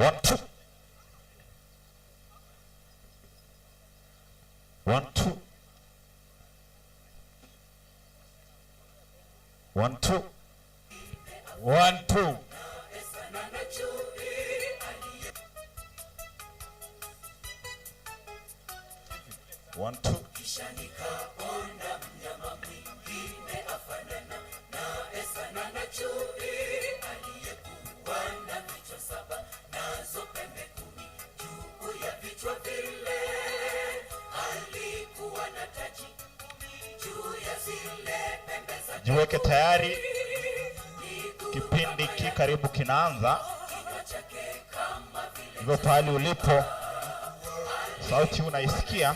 1 2 1 2 1 2 1 2 1 2 kisha nikaona mnyama mwingine afanana na Esana na chui aliyekuwa na vichwa 7 nazo pembe 10 juu ya vichwa vile. Alikuwa na taji juu ya zile pembe za. Jiweke tayari, kipindi karibu kinaanza. Hivyo pahali ulipo, sauti unaisikia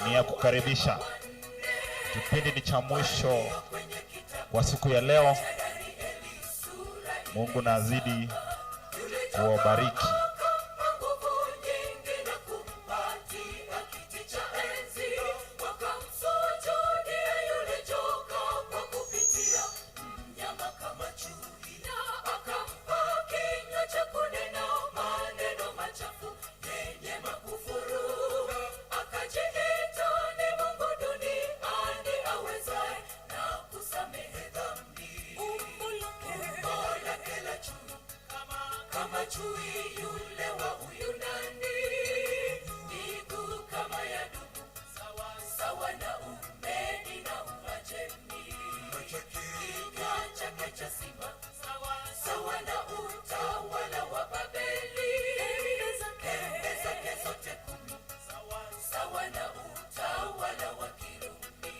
ni ya kukaribisha. Kipindi ni cha mwisho kwa siku ya leo. Mungu na azidi kuwabariki. Chui yule wa Uyunani, miguu kama ya dubu, sawa na Umedi na Uajemi. Kinywa chake cha simba, sawa na utawala wa Babeli. Pembe zake zote 10, sawa na utawala wa Kirumi.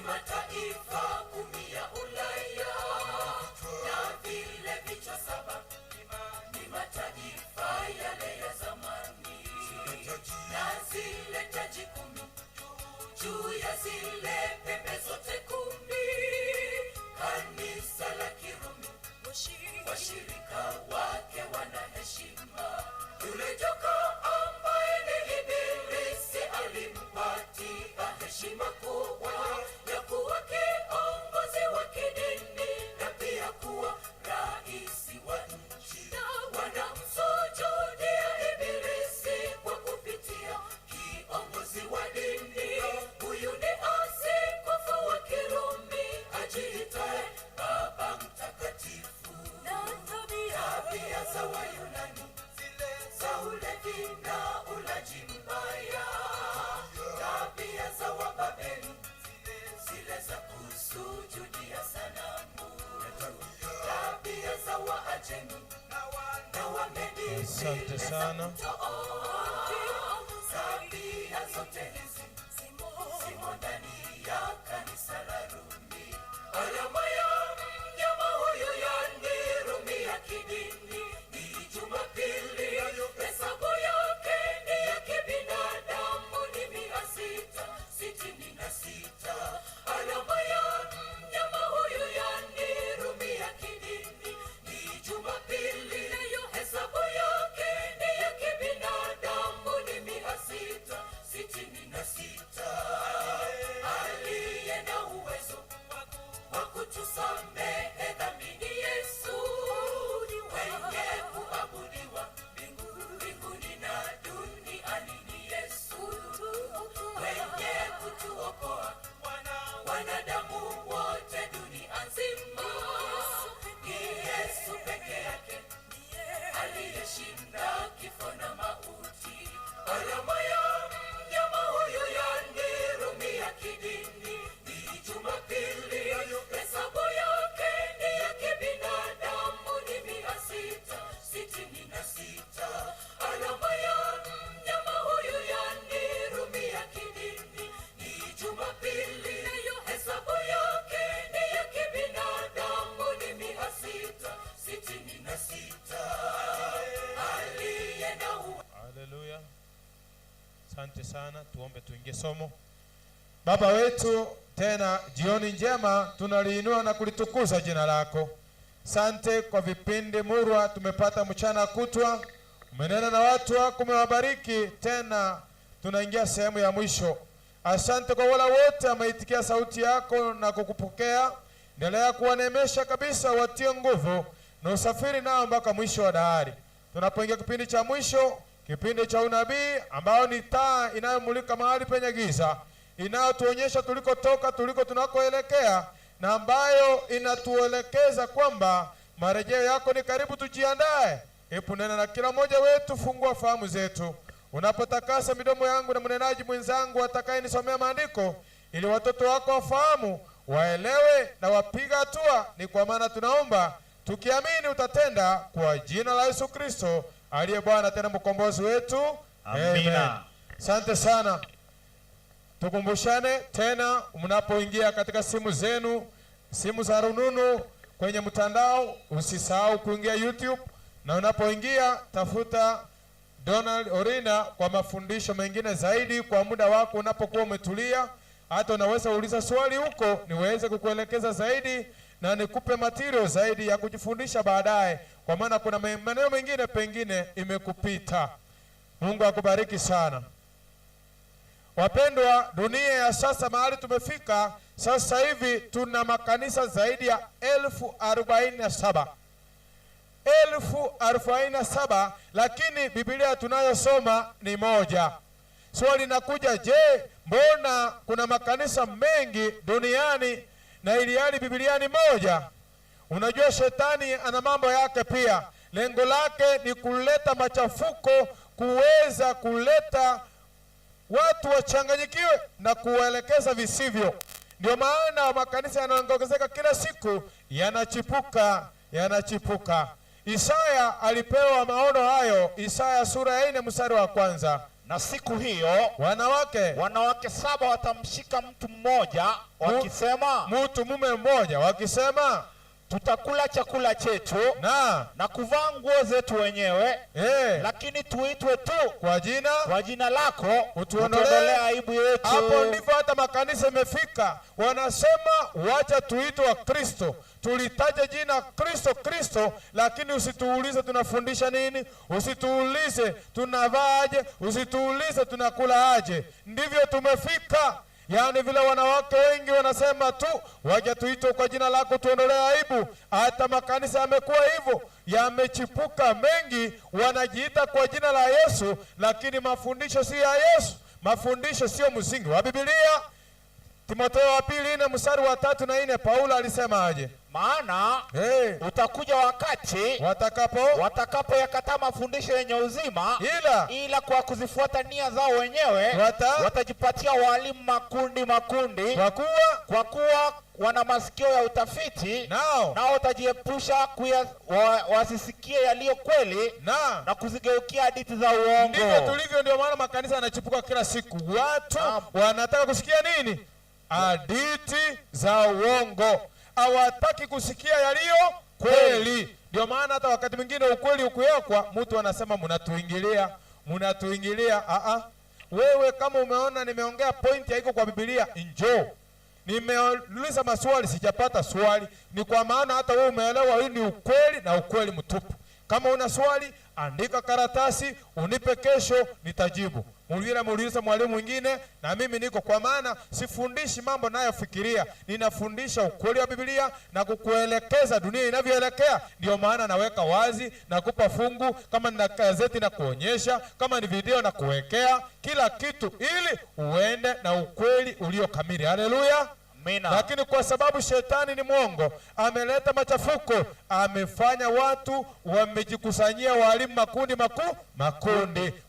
Mataifa 10 ya Ulaya na vile vichwa 7 ni mataifa yale ya zamani, na zile taji 10 juu ya zile pembe zote 10. Kanisa la Kirumi, washirika wake wana heshima. Yule joka ambaye ni Ibilisi alimpatia heshima kubwa ya kuwa kiongozi wa kidini na pia kuwa rais wa nchi. Wanamsujudia Ibilisi kwa kupitia kiongozi wa dini. Huyu ni askofu wa Kirumi ajiitaye Baba Mtakatifu. Tabia za Wayunani, za ulevi na ulaji mbaya. Tabia za Wababeli, zile za kusujudia sanamu. Tabia za Waajemi na Wamedi. Asante sana. Tabia zote hizi zimo ndani ya kanisa la Rumi. Alama ya mnyama huyu yani Rumi ya kidini ni Jumapili. Hesabu yake ni ya kibinadamu ni 666. Alama ya mnyama huyu yani Rumi ya kidini ni Jumapili. Hesabu yake ni ya kibinadamu ni 666. Asante sana, tuombe tuingie somo. Baba wetu, tena jioni njema tunaliinua na kulitukuza jina lako. Asante kwa vipindi murwa tumepata mchana kutwa. Umenena na watu wako, umewabariki. Tena tunaingia sehemu ya mwisho. Asante kwa wale wote wameitikia sauti yako na kukupokea. Endelea kuwanemesha kabisa, watie nguvu na usafiri nao mpaka mwisho wa dahari. Tunapoingia kipindi cha mwisho, kipindi cha unabii ambao ni taa inayomulika mahali penye giza, inayotuonyesha tulikotoka, tuliko tunakoelekea, na ambayo inatuelekeza kwamba marejeo yako ni karibu. Tujiandae. Hebu nena na kila mmoja wetu, fungua fahamu zetu. Unapotakasa midomo yangu na mnenaji mwenzangu atakaye nisomea maandiko, ili watoto wako wafahamu, waelewe na wapiga hatua. Ni kwa maana tunaomba tukiamini utatenda, kwa jina la Yesu Kristo aliye Bwana tena mkombozi wetu. Amina. Asante sana. Tukumbushane tena, mnapoingia katika simu zenu, simu za rununu kwenye mtandao, usisahau kuingia YouTube, na unapoingia tafuta Donald Orina kwa mafundisho mengine zaidi kwa muda wako unapokuwa umetulia. Hata unaweza uliza swali huko niweze kukuelekeza zaidi na nikupe material zaidi ya kujifundisha baadaye, kwa maana kuna maneno mengine pengine imekupita. Mungu akubariki sana. Wapendwa, dunia ya sasa mahali tumefika sasa hivi, tuna makanisa zaidi ya 47,000. 47,000, lakini Biblia tunayosoma ni moja. Swali linakuja, je, mbona kuna makanisa mengi duniani na ilihali Biblia ni moja? Unajua shetani ana mambo yake pia. Lengo lake ni kuleta machafuko, kuweza kuleta watu wachanganyikiwe na kuwaelekeza visivyo. Ndio maana makanisa yanaongezeka kila siku, yanachipuka. Isaya alipewa maono hayo, Isaya sura ya 4 mstari wa 1. Na siku hiyo wanawake 7 watamshika mtu mmoja wakisema, mtu mume mmoja wakisema, tutakula chakula chetu na kuvaa nguo zetu wenyewe, lakini tuitwe tu kwa jina lako, utuondolee aibu yetu. Hapo ndipo hata makanisa imefika, wanasema wacha tuitwe wa Kristo, tulitaje jina Kristo, lakini usituulize tunafundisha nini, usituulize tunavaaje, usituulize tunakula aje. Ndivyo tumefika. Yaani vile wanawake wengi wanasema tu waje tuitwe kwa jina lako, tuondolee aibu. Hata makanisa yamekuwa hivyo, yamechipuka mengi, wanajiita kwa jina la Yesu, lakini mafundisho si ya Yesu, mafundisho sio msingi wa Biblia. Timotheo wa 2 mstari wa 3 na 4, Paulo alisema aje? Maana utakuja wakati watakapo yakataa mafundisho yenye uzima, ila kwa kuzifuata nia zao wenyewe watajipatia walimu makundi. Kwa kuwa wana masikio ya utafiti, nao watajiepusha wasisikie yaliyo kweli na kuzigeukia hadithi za uongo. Ndivyo tulivyo. Ndio maana makanisa yanachipuka kila siku. Watu wanataka kusikia nini? Hadithi za uongo. Hawataki kusikia yaliyo kweli. Ndio maana hata wakati mwingine ukweli ukuwekwa, mtu anasema mnatuingilia. Wewe kama umeona nimeongea point haiko kwa Biblia, njoo. Nimeuliza maswali, sijapata swali. Ni kwa maana hata wewe umeelewa hii ni ukweli, na ukweli mtupu. Kama una swali, andika karatasi, unipe, kesho nitajibu. Muulize mwalimu mwingine, na mimi niko, kwa maana sifundishi mambo nayofikiria, ninafundisha ukweli wa Biblia na kukuelekeza dunia inavyoelekea. Ndio maana naweka wazi na kupa fungu, kama ni gazeti na kuonyesha, kama ni video na kuwekea kila kitu, ili uende na ukweli ulio kamili. Haleluya. Amina. Lakini kwa sababu shetani ni mwongo, ameleta machafuko, amefanya watu wamejikusanyia walimu makundi,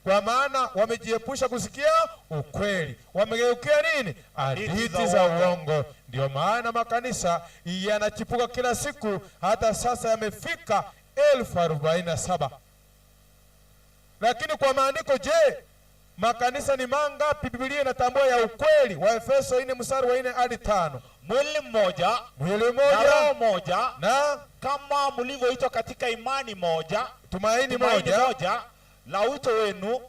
kwa maana wamejiepusha kusikia ukweli, wamegeukia nini? Hadithi za uongo. Ndio maana makanisa yanachipuka kila siku, hata sasa yamefika 47,000. Lakini kwa maandiko, je, makanisa ni mangapi Biblia inatambua ya ukweli? Waefeso 4 mstari wa 4 hadi 5. Mwili mmoja na roho moja, na kama mlivyoitwa katika imani moja, tumaini moja, la wito wenu,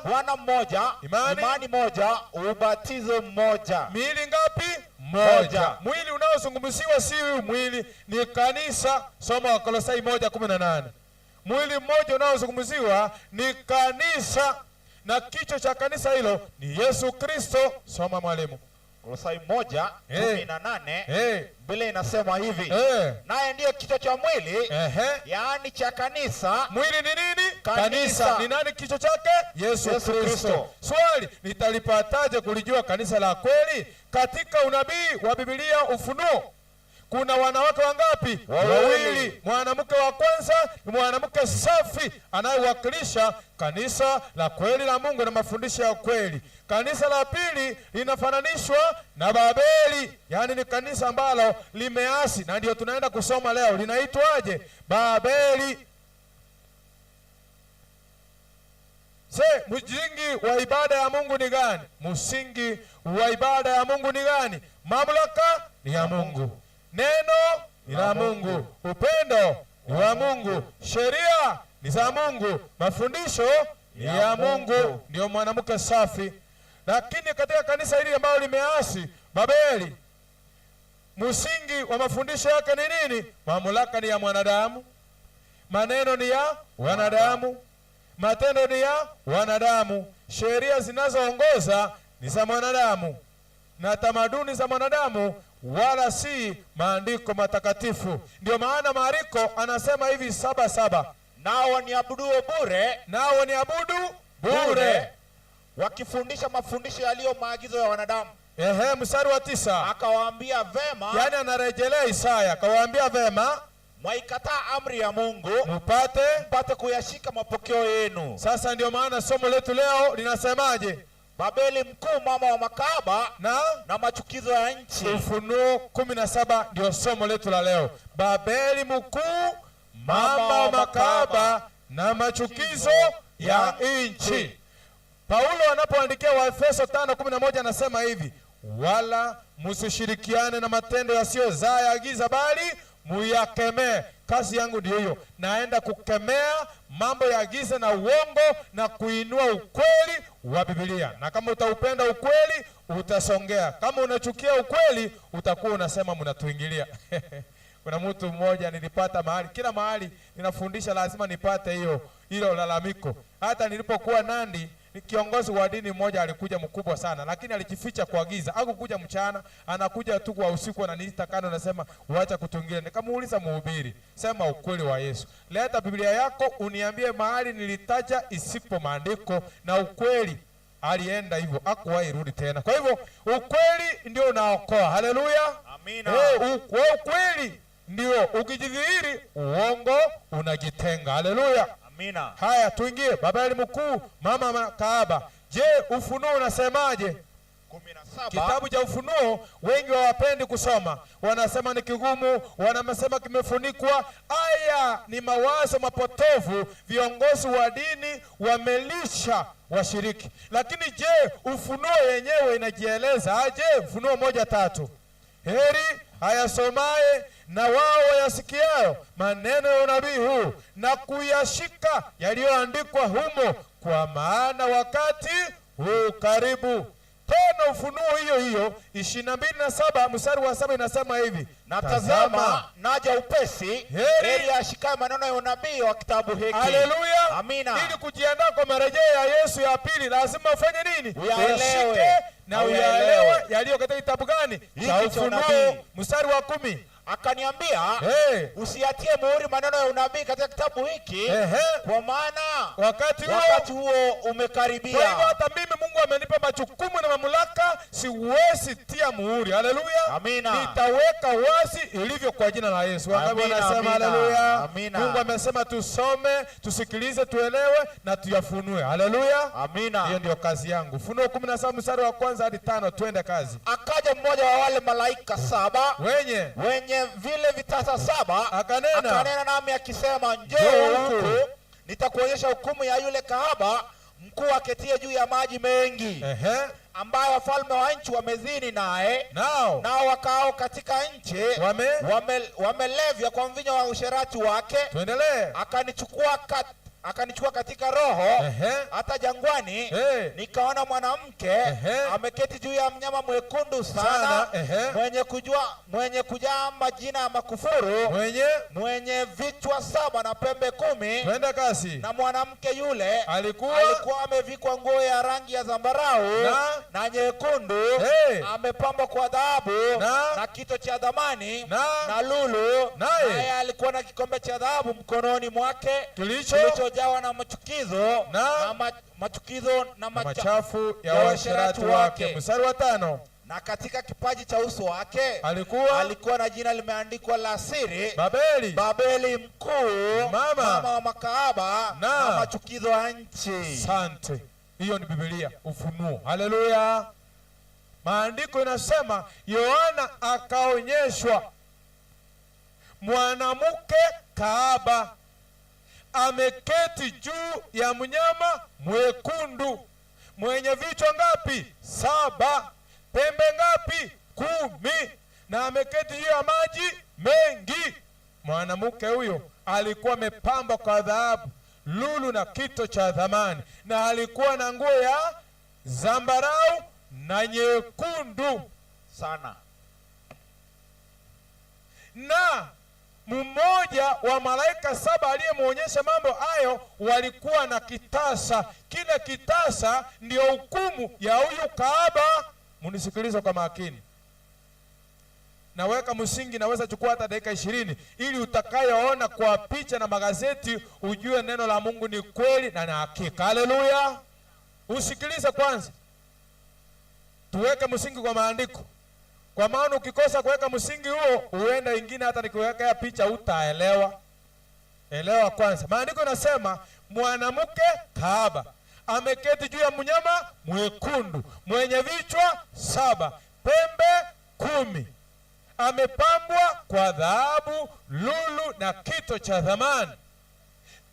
Bwana mmoja, imani moja, ubatizo mmoja. Miili ngapi? Moja. Mwili unaozungumziwa si mwili, ni kanisa. Soma Wakolosai 1:18. Mwili mmoja unaozungumziwa ni kanisa, na kichwa cha kanisa hilo ni Yesu Kristo. Soma mwalimu. Kolosai 1:18. Biblia inasema hivi, naye ndiye kichwa cha mwili, yaani cha kanisa. Mwili ni nini? Kanisa. Ni nani kichwa chake? Yesu Kristo. Swali, nitalipataje kulijua kanisa la kweli? Katika unabii wa Biblia Ufunuo kuna wanawake wangapi? Wawili. Mwanamke wa kwanza ni mwanamke safi anayewakilisha kanisa la kweli la Mungu na mafundisho ya kweli. Kanisa la pili linafananishwa na Babeli, yaani ni kanisa ambalo limeasi, na ndio tunaenda kusoma leo. Linaitwaje? Babeli. Msingi wa ibada ya Mungu ni gani? Msingi wa ibada ya Mungu ni gani? Mamlaka ni ya Mungu, neno ni la Mungu, upendo ni wa Mungu, sheria ni za Mungu, mafundisho ni ya Mungu. Ndio mwanamke safi. Lakini katika kanisa hili ambalo limeasi, Babeli, msingi wa mafundisho yake ni nini? Mamlaka ni ya mwanadamu, maneno ni ya wanadamu, matendo ni ya wanadamu, sheria zinazoongoza ni za mwanadamu, na tamaduni za mwanadamu, wala si maandiko matakatifu. Ndio maana Mariko anasema hivi 7:7, nao waniabudu bure, wakifundisha mafundisho yaliyo maagizo ya wanadamu. Mstari wa 9 akawaambia vema, yaani anarejelea Isaya, akawaambia vema, mwaikataa amri ya Mungu mpate kuyashika mapokeo yenu. Sasa ndio maana somo letu leo linasemaje? Babeli mkuu, mama wa makahaba na machukizo ya nchi. Ufunuo 17 ndio somo letu la leo. Babeli mkuu, mama wa makahaba na machukizo ya nchi. Paulo anapoandikia Waefeso 5:11 anasema hivi, wala msishirikiane na matendo yasiyozaa ya giza, bali muyakemee. Kazi yangu ndio hiyo, naenda kukemea mambo ya giza na uongo na kuinua ukweli wa Biblia. Na kama utaupenda ukweli utasongea, kama unachukia ukweli utakuwa unasema mnatuingilia. Kuna mtu mmoja nilipata mahali, kila mahali ninafundisha lazima nipate hilo lalamiko. Hata nilipokuwa Nandi, kiongozi wa dini mmoja alikuja mkubwa sana, lakini alijificha kwa giza. Hakukuja mchana, anakuja tu kwa usiku, ananiita kando, anasema waacha kutungia. Nikamuuliza, mhubiri, sema ukweli wa Yesu. Leta Biblia yako uniambie mahali nilitaja isipo maandiko na ukweli. Alienda hivyo, hakuwahi rudi tena. Kwa hivyo ukweli ndio unaokoa. Haleluya. Amina. Ukweli ndio, ukijidhihiri uongo unajitenga. Haleluya. Amina. Haya, tuingie Babeli mkuu, mama makahaba. Je, Ufunuo unasemaje? 17. Kitabu cha Ufunuo wengi hawapendi kusoma, wanasema ni kigumu, wanasema kimefunikwa. Aya ni mawazo mapotovu, viongozi wa dini wamelisha washiriki. Lakini je, Ufunuo yenyewe inajieleza aje? Ufunuo 1:3, heri ayasomaye na wao wayasikiao maneno ya unabii huu na kuyashika yaliyoandikwa humo, kwa maana wakati huu karibu. Tena Ufunuo hiyo 22:7 mstari wa 7 inasema hivi, na tazama naja upesi, heri ashikaye maneno ya unabii wa kitabu hiki. Haleluya. Amina. Ili kujiandaa kwa marejeo ya Yesu ya pili, lazima ufanye nini? Uyaelewe na uyaelewe yaliyo katika kitabu gani? Cha Ufunuo. Mstari wa 10 akaniambia, usiatie muhuri maneno ya unabii katika kitabu hiki, kwa maana wakati huo umekaribia. Kwa hivyo hata mimi Mungu amenipa majukumu na mamlaka, siwezi tia muhuri. Haleluya. Amina. Nitaweka wazi ilivyo kwa jina la Yesu. Wanasema haleluya. Mungu amesema tusome, tusikilize, tuelewe na tuyafunue. Haleluya. Amina. Hiyo ndio kazi yangu. Ufunuo 17 mstari wa 1 hadi 5, twende kazi. Akaja mmoja wa wale malaika 7 wenye vile vitasa 7, akanena nami akisema, njoo huku nitakuonyesha hukumu ya yule kahaba mkuu aketie juu ya maji mengi, ambayo wafalme wa nchi wamezini naye, nao wakao katika nchi wamelevya kwa mvinyo wa usherati wake. Tuendelee. akanichukua katika roho hata jangwani, nikaona mwanamke ameketi juu ya mnyama mwekundu sana, mwenye kujaa majina ya makufuru, mwenye vichwa 7 na pembe 10. Twende kasi. Na mwanamke yule alikuwa amevikwa nguo ya rangi ya zambarau na nyekundu, amepambwa kwa dhahabu na kito cha dhamani na lulu, naye alikuwa na kikombe cha dhahabu mkononi mwake kilichojawa na machukizo na machafu ya uasherati wake. Mstari wa 5. Na katika kipaji cha uso wake alikuwa na jina limeandikwa la siri, Babeli mkuu, mama wa makahaba na machukizo ya nchi. Asante. Hiyo ni Biblia, Ufunuo. Haleluya. Maandiko inasema Yohana akaonyeshwa mwanamke kahaba ameketi juu ya mnyama mwekundu mwenye vichwa ngapi? 7, pembe ngapi? 10, na ameketi juu ya maji mengi. Mwanamke huyo alikuwa amepambwa kwa dhahabu, lulu na kito cha thamani, na alikuwa na nguo ya zambarau na nyekundu sana. Na mmoja wa malaika 7 aliyemwonyesha mambo hayo walikuwa na kitasa. Kile kitasa ndio hukumu ya huyu kahaba. Munisikilize kwa makini. Naweka msingi, naweza chukua hata dakika 20 ili utakayoona kwa picha na magazeti ujue neno la Mungu ni kweli na ni hakika. Haleluya. Usikilize kwanza. Tuweke msingi kwa maandiko. Kwa maana ukikosa kuweka msingi huo, uenda ingine hata nikiweka picha utaelewa. Elewa kwanza. Maandiko yanasema mwanamke kahaba ameketi juu ya mnyama mwekundu mwenye vichwa 7, pembe 10. Amepambwa kwa dhahabu, lulu na kito cha thamani.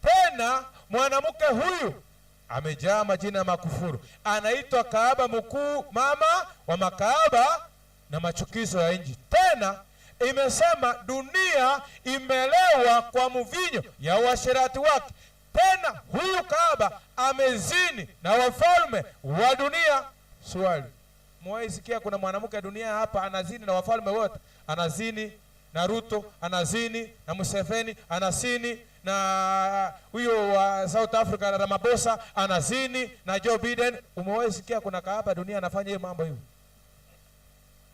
Tena mwanamke huyu amejaa majina ya makufuru. Anaitwa kahaba mkuu, mama wa makahaba na machukizo ya nchi. Tena imesema dunia imelewa kwa mvinyo ya uasherati wake. Tena huyu kahaba amezini na wafalme wa dunia. Swali, mwahi sikia kuna mwanamke dunia hapa anazini na wafalme wote? Anazini na Ruto, anazini na Museveni, anazini na huyo wa South Africa na Ramaphosa, anazini na Joe Biden. Umewahi sikia kuna kahaba dunia anafanya hiyo mambo hiyo?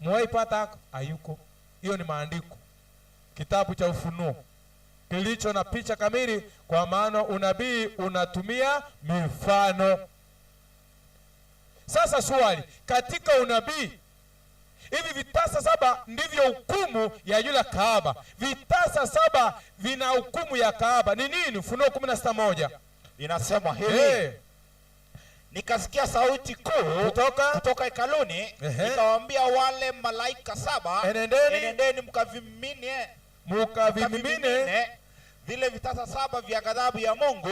Mwahi pata hako? Hayuko. Hiyo ni maandiko, kitabu cha Ufunuo kilicho na picha kamili, kwa maana unabii unatumia mifano. Sasa swali, katika unabii hivi vitasa 7 ndivyo hukumu ya yule kahaba. Vitasa 7 vina hukumu ya kahaba. Ni nini? Ufunuo 16:1 inasema hivi, nikasikia sauti kuu kutoka hekaluni, nikawaambia wale malaika 7, enendeni mkavimine vile vitasa 7 vya ghadhabu ya Mungu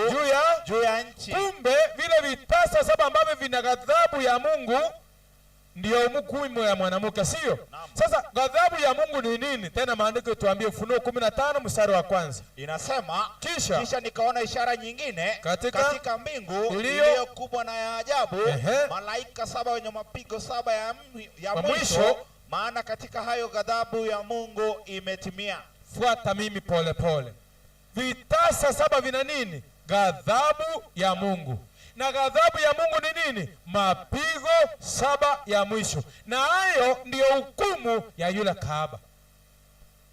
juu ya nchi. Kumbe vile vitasa 7 ambavyo vina ghadhabu ya Mungu ndio hukumu ya mwanamke, sio? Sasa ghadhabu ya Mungu ni nini? Tena maandiko tuambie, Ufunuo 15 mstari wa 1 inasema, kisha nikaona ishara nyingine katika mbingu iliyo kubwa na ya ajabu, malaika 7 wenye mapigo 7 ya mwisho, maana katika hayo ghadhabu ya Mungu imetimia. Fuata mimi pole pole. Vitasa 7 vina nini? Ghadhabu ya Mungu. Na ghadhabu ya Mungu ni nini? Mapigo 7 ya mwisho. Na hayo ndiyo hukumu ya yule kahaba.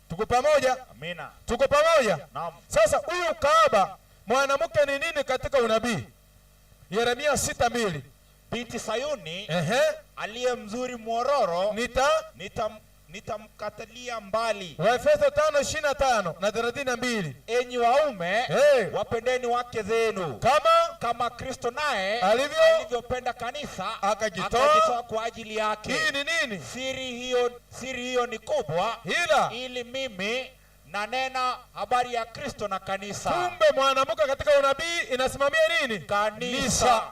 Tuko pamoja? Amina. Tuko pamoja? Naam. Sasa huyu kahaba mwanamke ni nini katika unabii? Yeremia 6:2, binti Sayuni aliye mzuri mwororo nitamkatalia mbali. Waefeso 5:25 na 32, enyi waume wapendeni wake zenu kama Kristo naye alivyopenda kanisa akajitoa kwa ajili yake. Hii ni nini? Siri hiyo ni kubwa, ili mimi nanena habari ya Kristo na kanisa. Kumbe mwanamke katika unabii inasimamia nini? Kanisa.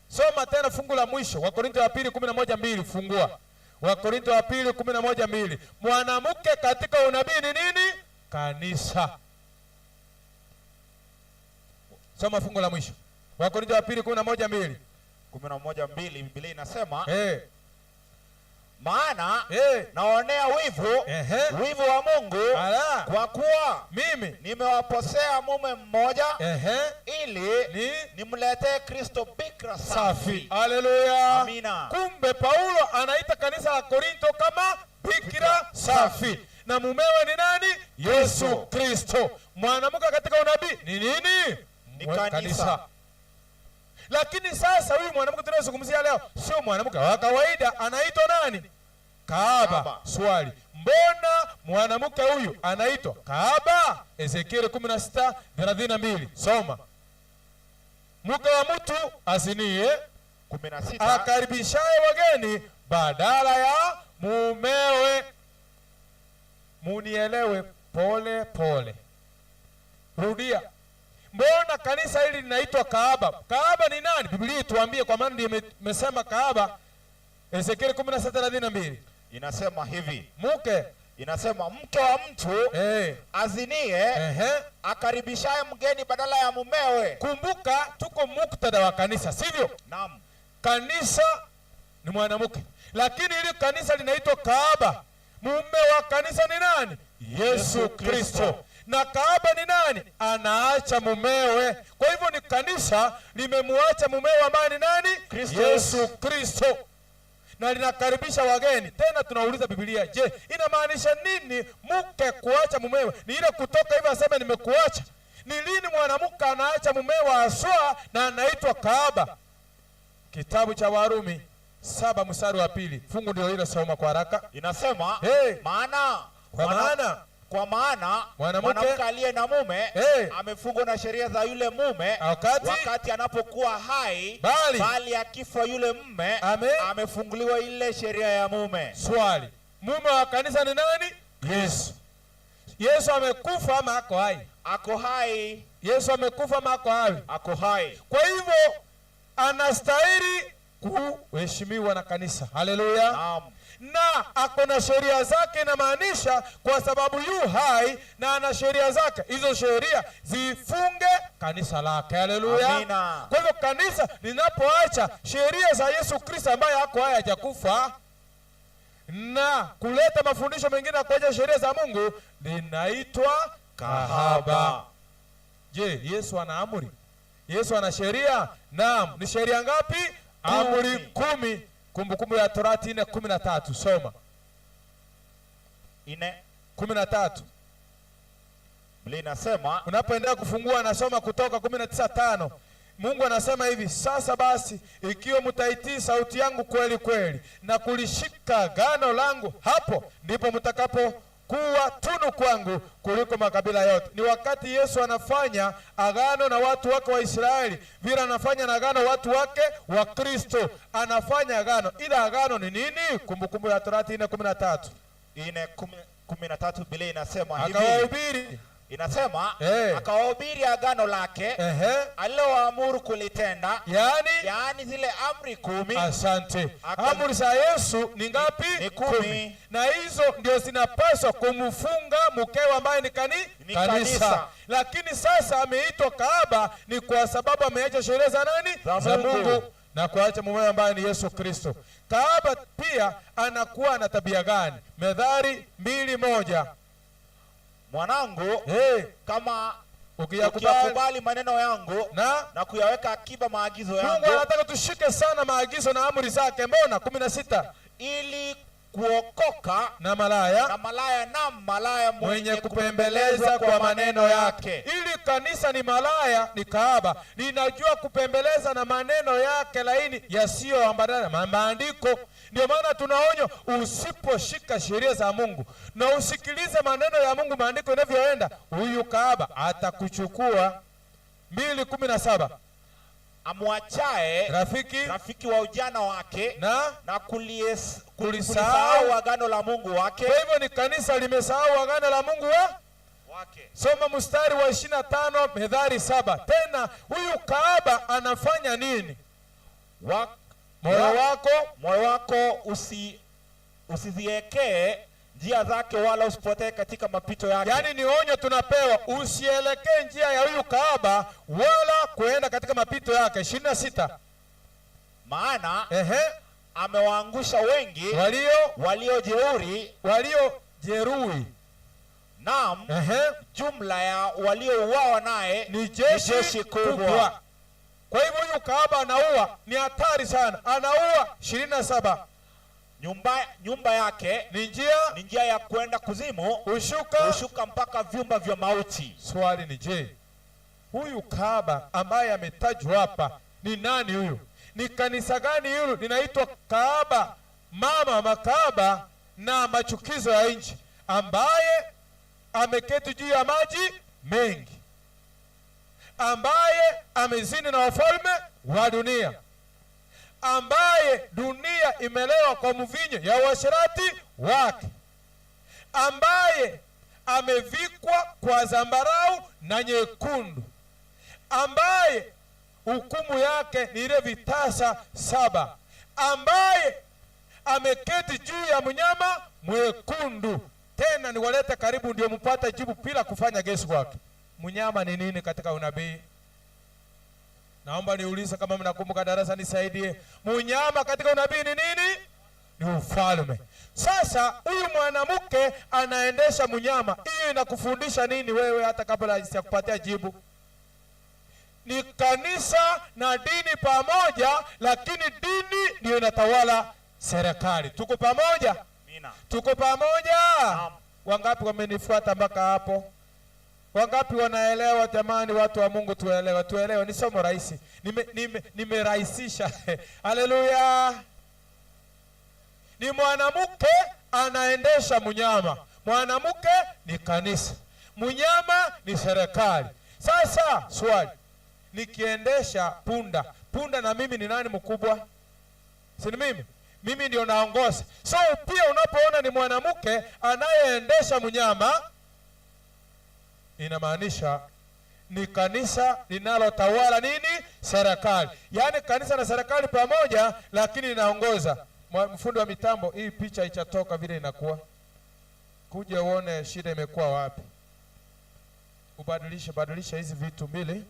Soma tena fungu la mwisho, Wakorintho wa 2:11-2. Fungua Wakorintho wa 2:11-2. Mwanamke katika unabii ni nini? Kanisa. Soma fungu la mwisho. Wakorintho wa pili 11:2. 11:2 Biblia inasema maana naonea wivu wivu wa Mungu kwa kuwa mimi nimewaposea mume mmoja ili nimletee Kristo bikira safi. Haleluya. Amina. Kumbe Paulo anaita kanisa la Korintho kama bikira safi. Na mumewe ni nani? Yesu Kristo. Mwanamke katika unabii ni nini? Ni kanisa. Lakini sasa huyu mwanamke tunayezungumzia leo sio mwanamke wa kawaida, anaitwa nani? Kahaba. Swali, mbona mwanamke huyu anaitwa kahaba? Ezekiel 16:32. Soma. Mke wa mtu asinie 16 akaribishaye wageni badala ya mumewe. Munielewe pole pole. Rudia. Mbona kanisa hili linaitwa kahaba? Kahaba ni nani? Biblia ituambie, kwa maana ndiye imesema kahaba. Ezekiel 16:32 inasema hivi. Inasema mke wa mtu azinie akaribishaye mgeni badala ya mumewe. Kumbuka tuko muktadha wa kanisa, sivyo? Naam. Kanisa ni mwanamke, lakini ili kanisa linaitwa kahaba. Mume wa kanisa ni nani? Yesu Kristo. Na kahaba ni nani? Anaacha mumewe. Kwa hivyo ni kanisa limemuacha mumewe ambaye ni nani? Yesu Kristo. Na linakaribisha wageni. Tena tunauliza Biblia, je, inamaanisha nini mke kuacha mumewe? Ni ile kutoka hivi aseme nimekuacha? Ni lini mwanamke anaacha mumewe aswa na anaitwa kahaba? Kitabu cha Warumi 7:2. Fungu ndio hilo, soma kwa haraka. Inasema kwa maana mwanamke aliye na mume amefungwa na sheria za yule mume wakati anapokuwa hai, bali akifa yule mume amefunguliwa ile sheria ya mume. Swali, mume wa kanisa ni nani? Yesu. Yesu amekufa ama ako hai? Ako hai. Yesu amekufa ama ako hai? Ako hai. Kwa hivyo anastahili kuheshimiwa na kanisa. Haleluya. Naam. Na ako na sheria zake, inamaanisha kwa sababu yu hai na ana sheria zake, hizo sheria zifunge kanisa lake. Haleluya. Amina. Kwa hivyo kanisa linapoacha sheria za Yesu Kristo ambaye hako hai hajakufa na kuleta mafundisho mengine ya kuacha sheria za Mungu, linaitwa kahaba. Je, Yesu ana amri? Yesu ana sheria? Naam. Ni sheria ngapi? Amri 10. Kumbukumbu ya Torati 4:13. Soma. 4:13. Biblia inasema, unapoendelea kufungua anasoma Kutoka 19:5. Mungu anasema hivi, sasa basi ikiwa mtaitii sauti yangu kweli kweli na kulishika agano langu, hapo ndipo mtakapokuwa tunu kwangu kuliko makabila yote. Ni wakati Yesu anafanya agano na watu wake wa Israeli, vile anafanya na agano watu wake wa Kristo. Anafanya agano. Ila agano ni nini? Kumbukumbu ya Torati 4:13. 4:13 Biblia inasema hivi. Akawahubiri. Inasema akawahubiri agano lake alilowaamuru kulitenda, yaani zile amri 10. Asante. Amri za Yesu ni ngapi? Ni 10. Na hizo ndio zinapaswa kumfunga mkewe ambaye ni kanisa. Lakini sasa ameitwa kahaba ni kwa sababu ameacha sheria za nani? Za Mungu na kuacha mumewe ambaye ni Yesu Kristo. Kahaba pia anakuwa na tabia gani? Methali 2:1. Mwanangu, kama ukiyakubali maneno yangu na kuyaweka akiba maagizo yangu. Mungu anataka tushike sana maagizo na amri zake. Mbona 16? Ili kuokoka na malaya mwenye kupembeleza kwa maneno yake. Ili kanisa ni malaya, ni kahaba, linajua kupembeleza na maneno yake laini yasiyoambatana na maandiko. Ndio maana tunaonywa, usiposhika sheria za Mungu na usikilize maneno ya Mungu, maandiko inavyoenda, huyu kahaba atakuchukua. 2:17. Amwachae rafiki wa ujana wake na kulisahau agano la Mungu wake. Kwa hivyo ni kanisa limesahau agano la Mungu wake. Soma mstari wa 25 Methali 7. Tena huyu kahaba anafanya nini? Moyo wako usiziekee njia zake, wala usipotee katika mapito yake. Yaani ni onyo tunapewa, usielekee njia ya huyu kahaba wala kuenda katika mapito yake. 26. Maana amewaangusha wengi waliojeruhi. Naam, jumla ya waliouawa naye ni jeshi kubwa. Kwa hivyo huyu kahaba anaua, ni hatari sana. Anaua. 27. Nyumba yake ni njia ya kwenda kuzimu, ushuka mpaka vyumba vya mauti. Swali ni je, huyu kahaba ambaye ametajwa hapa ni nani huyu? Ni kanisa gani hilo linaitwa kahaba, mama makahaba na machukizo ya nchi, ambaye ameketi juu ya maji mengi, ambaye amezini na wafalme wa dunia, ambaye dunia imelewa kwa mvinyo ya uasherati wake, ambaye amevikwa kwa zambarau na nyekundu, ambaye hukumu yake ni ile vitasa 7, ambaye ameketi juu ya mnyama mwekundu. Tena niwalete karibu ndio mpate jibu bila kufanya guesswork. Mnyama ni nini katika unabii? Naomba niulize kama mnakumbuka darasa, nisaidie. Mnyama katika unabii ni nini? Ni ufalme. Sasa huyu mwanamke anaendesha mnyama. Hiyo inakufundisha nini wewe hata kabla ya kupatia jibu? Ni kanisa na dini pamoja, lakini dini ndio inatawala serikali. Tuko pamoja? Tuko pamoja? Wangapi wamenifuata mpaka hapo? Wangapi wanaelewa? Jamani, watu wa Mungu, tuelewe. Ni somo rahisi. Nimerahisisha. Haleluya. Ni mwanamke anaendesha mnyama. Mwanamke ni kanisa, mnyama ni serikali. Sasa swali, nikiendesha punda na mimi ni nani mkubwa? Si ni mimi? Mimi ndio naongoza. So pia unapoona ni mwanamke anayeendesha mnyama, inamaanisha ni kanisa linalotawala nini? Serikali. Yaani kanisa na serikali pamoja, lakini inaongoza. Mfundi wa mitambo, hii picha ichatoka vile inakuwa. Kuja uone shida imekuwa wapi. Badilisha hizi vitu mbili.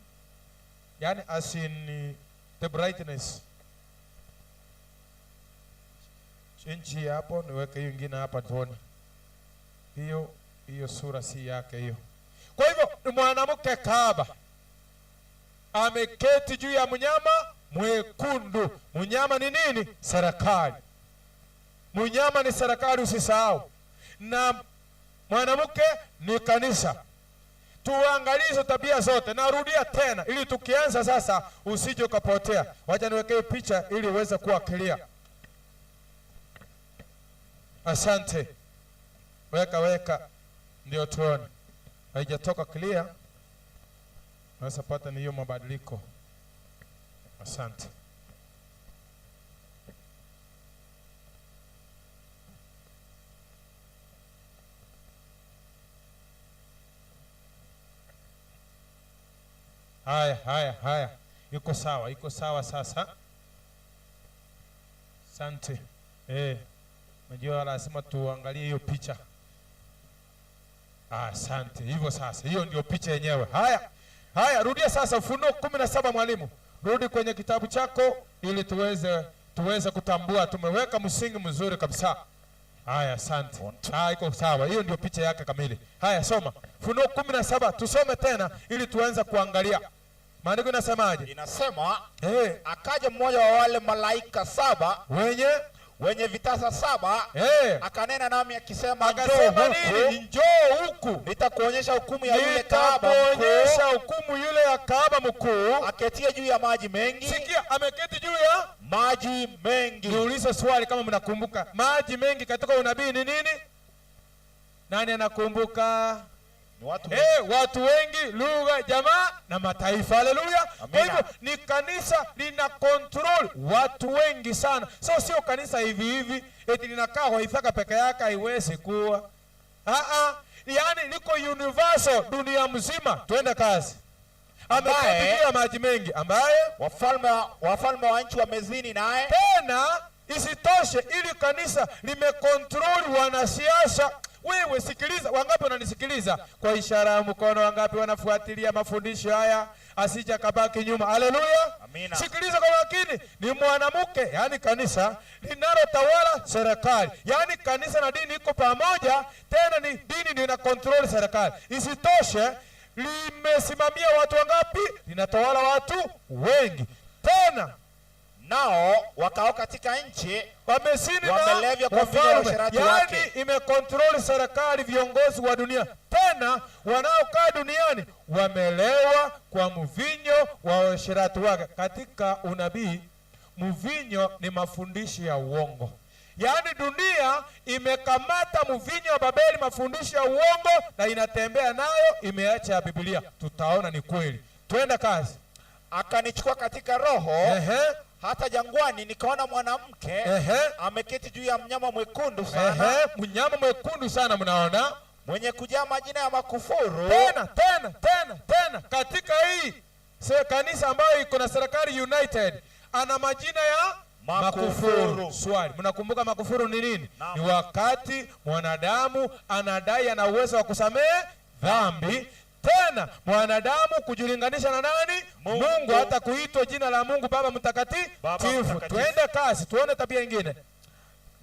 Yaani as in the brightness. Change hapo, niweke hiyo nyingine hapa tuone. Hiyo sura si yake hiyo. Kwa hivyo ni mwanamke kahaba ameketi juu ya mnyama mwekundu. Mnyama ni nini? Serikali. Mnyama ni serikali, usisahau. Na mwanamke ni kanisa. Tuangalie hizo tabia zote. Narudia tena ili tukianza sasa usije ukapotea. Wacha niwekee picha ili uweze kuwa clear. Asante. Weka ndio tuone. Haijatoka clear. Sasa pata ni hiyo mabadiliko. Asante. Haya. Iko sawa sasa. Asante. Najua lazima tuangalie hiyo picha. Asante. Hivyo sasa, hiyo ndio picha yenyewe. Haya, rudia sasa Ufunuo 17 mwalimu. Rudi kwenye kitabu chako ili tuweze kutambua tumeweka msingi mzuri kabisa. Haya, asante. Iko sawa. Hiyo ndio picha yake kamili. Haya, soma. Ufunuo 17 tusome tena ili tuanze kuangalia. Maandiko inasemaje? Inasema, akaja mmoja wa wale malaika 7 wenye vitasa 7, akanena nami akisema, njoo huku, nitakuonyesha hukumu ya yule kahaba mkuu aketie juu ya maji mengi. Sikia, ameketi juu ya maji mengi. Niulize swali kama mnakumbuka. Maji mengi katika unabii ni nini? Nani anakumbuka? Watu wengi, lugha, jamaa na mataifa. Haleluya. Kwa hivyo ni kanisa lina control watu wengi sana. Sio kanisa hivi eti linakaa kwa Ithaka peke yake, haiwezi kuwa. Yaani liko universal, dunia mzima. Twende kazi. Ameketi juu ya maji mengi, ambaye wafalme wa nchi wamezini naye. Tena isitoshe isitoshe ili kanisa limekontroli wanasiasa. Wewe sikiliza, wangapi wananisikiliza kwa ishara ya mkono? Wangapi wanafuatilia mafundisho haya? Asija kabaki nyuma. Haleluya, amina. Sikiliza kwa makini, ni mwanamke, yani kanisa linalotawala serikali, yani kanisa na dini iko pamoja, tena ni dini ndio ina control serikali. Isitoshe limesimamia watu wangapi? Linatawala watu wengi, tena nao wakao katika nchi wamesini wamelevya kwa vile ya usherati wake. Yani imekontroli serikali, viongozi wa dunia, tena wanaokaa duniani wamelewa kwa mvinyo wa usherati wake. Katika unabii, mvinyo ni mafundisho ya uongo. Yani dunia imekamata mvinyo wa Babeli, mafundisho ya uongo, na inatembea nayo, imeacha Biblia. Tutaona ni kweli. Twenda kazi. Akanichukua katika roho, hata jangwani, nikaona mwanamke ameketi juu ya mnyama mwekundu sana. Mnyama mwekundu sana, mnaona, mwenye kujaa majina ya makufuru. Tena katika hii kanisa ambayo iko na serikali United, ana majina ya makufuru. Swali, mnakumbuka makufuru ni nini? Ni wakati mwanadamu anadai ana uwezo wa kusamehe dhambi, tena mwanadamu kujilinganisha na nani? Mungu, hata kuitwa jina la Mungu Baba Mtakatifu. Twende kasi, tuone tabia nyingine.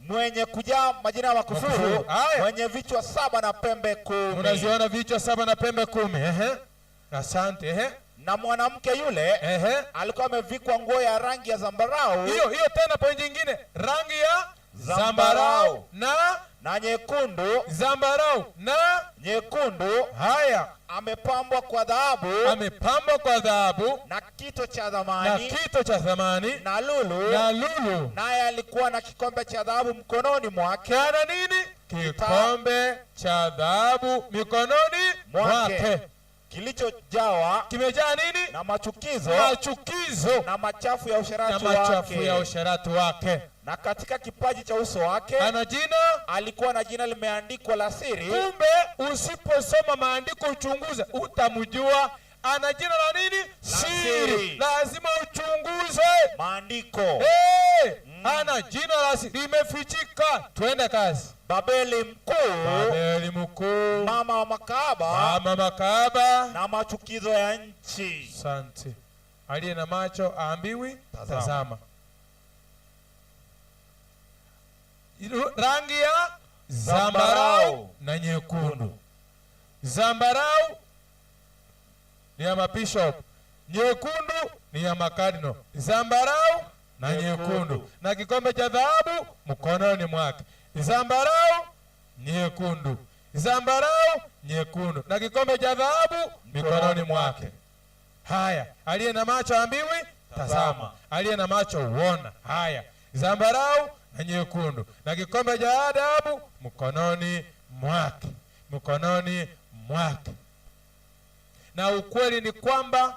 Mwenye kujaa majina ya makufuru, mwenye vichwa 7 na pembe 10. Unaziona vichwa 7 na pembe 10. Asante. Na mwanamke yule alikuwa amevikwa nguo ya rangi ya zambarau. Hiyo tena point nyingine, rangi ya zambarau na nyekundu. Zambarau na nyekundu. Haya, amepambwa kwa dhahabu. Na kito cha thamani. Na lulu. Naye alikuwa na kikombe cha dhahabu mkononi mwake. Ana nini? Kikombe cha dhahabu mikononi mwake, kilichojawa, kimejaa nini? Na machukizo na machafu ya usherati wake. Na katika kipaji cha uso wake ana jina, alikuwa na jina limeandikwa la siri. Kumbe usiposoma maandiko uchunguze, utamjua ana jina la nini? Siri. Lazima uchunguze maandiko. Ana jina la siri, limefichika. Twende kazi. Babeli mkuu, mama wa makahaba na machukizo ya nchi. Asante. Aliye na macho aambiwi tazama. Rangi ya zambarau na nyekundu. Zambarau ni ya mabishop, nyekundu ni ya makardinal. Zambarau na nyekundu, na kikombe cha dhahabu mkononi mwake. Zambarau nyekundu, zambarau nyekundu, na kikombe cha dhahabu mikononi mwake. Haya, aliye na macho ambiwi tazama, aliye na macho uona. Haya, zambarau na nyekundu, na kikombe cha dhahabu mkononi mwake. Na ukweli ni kwamba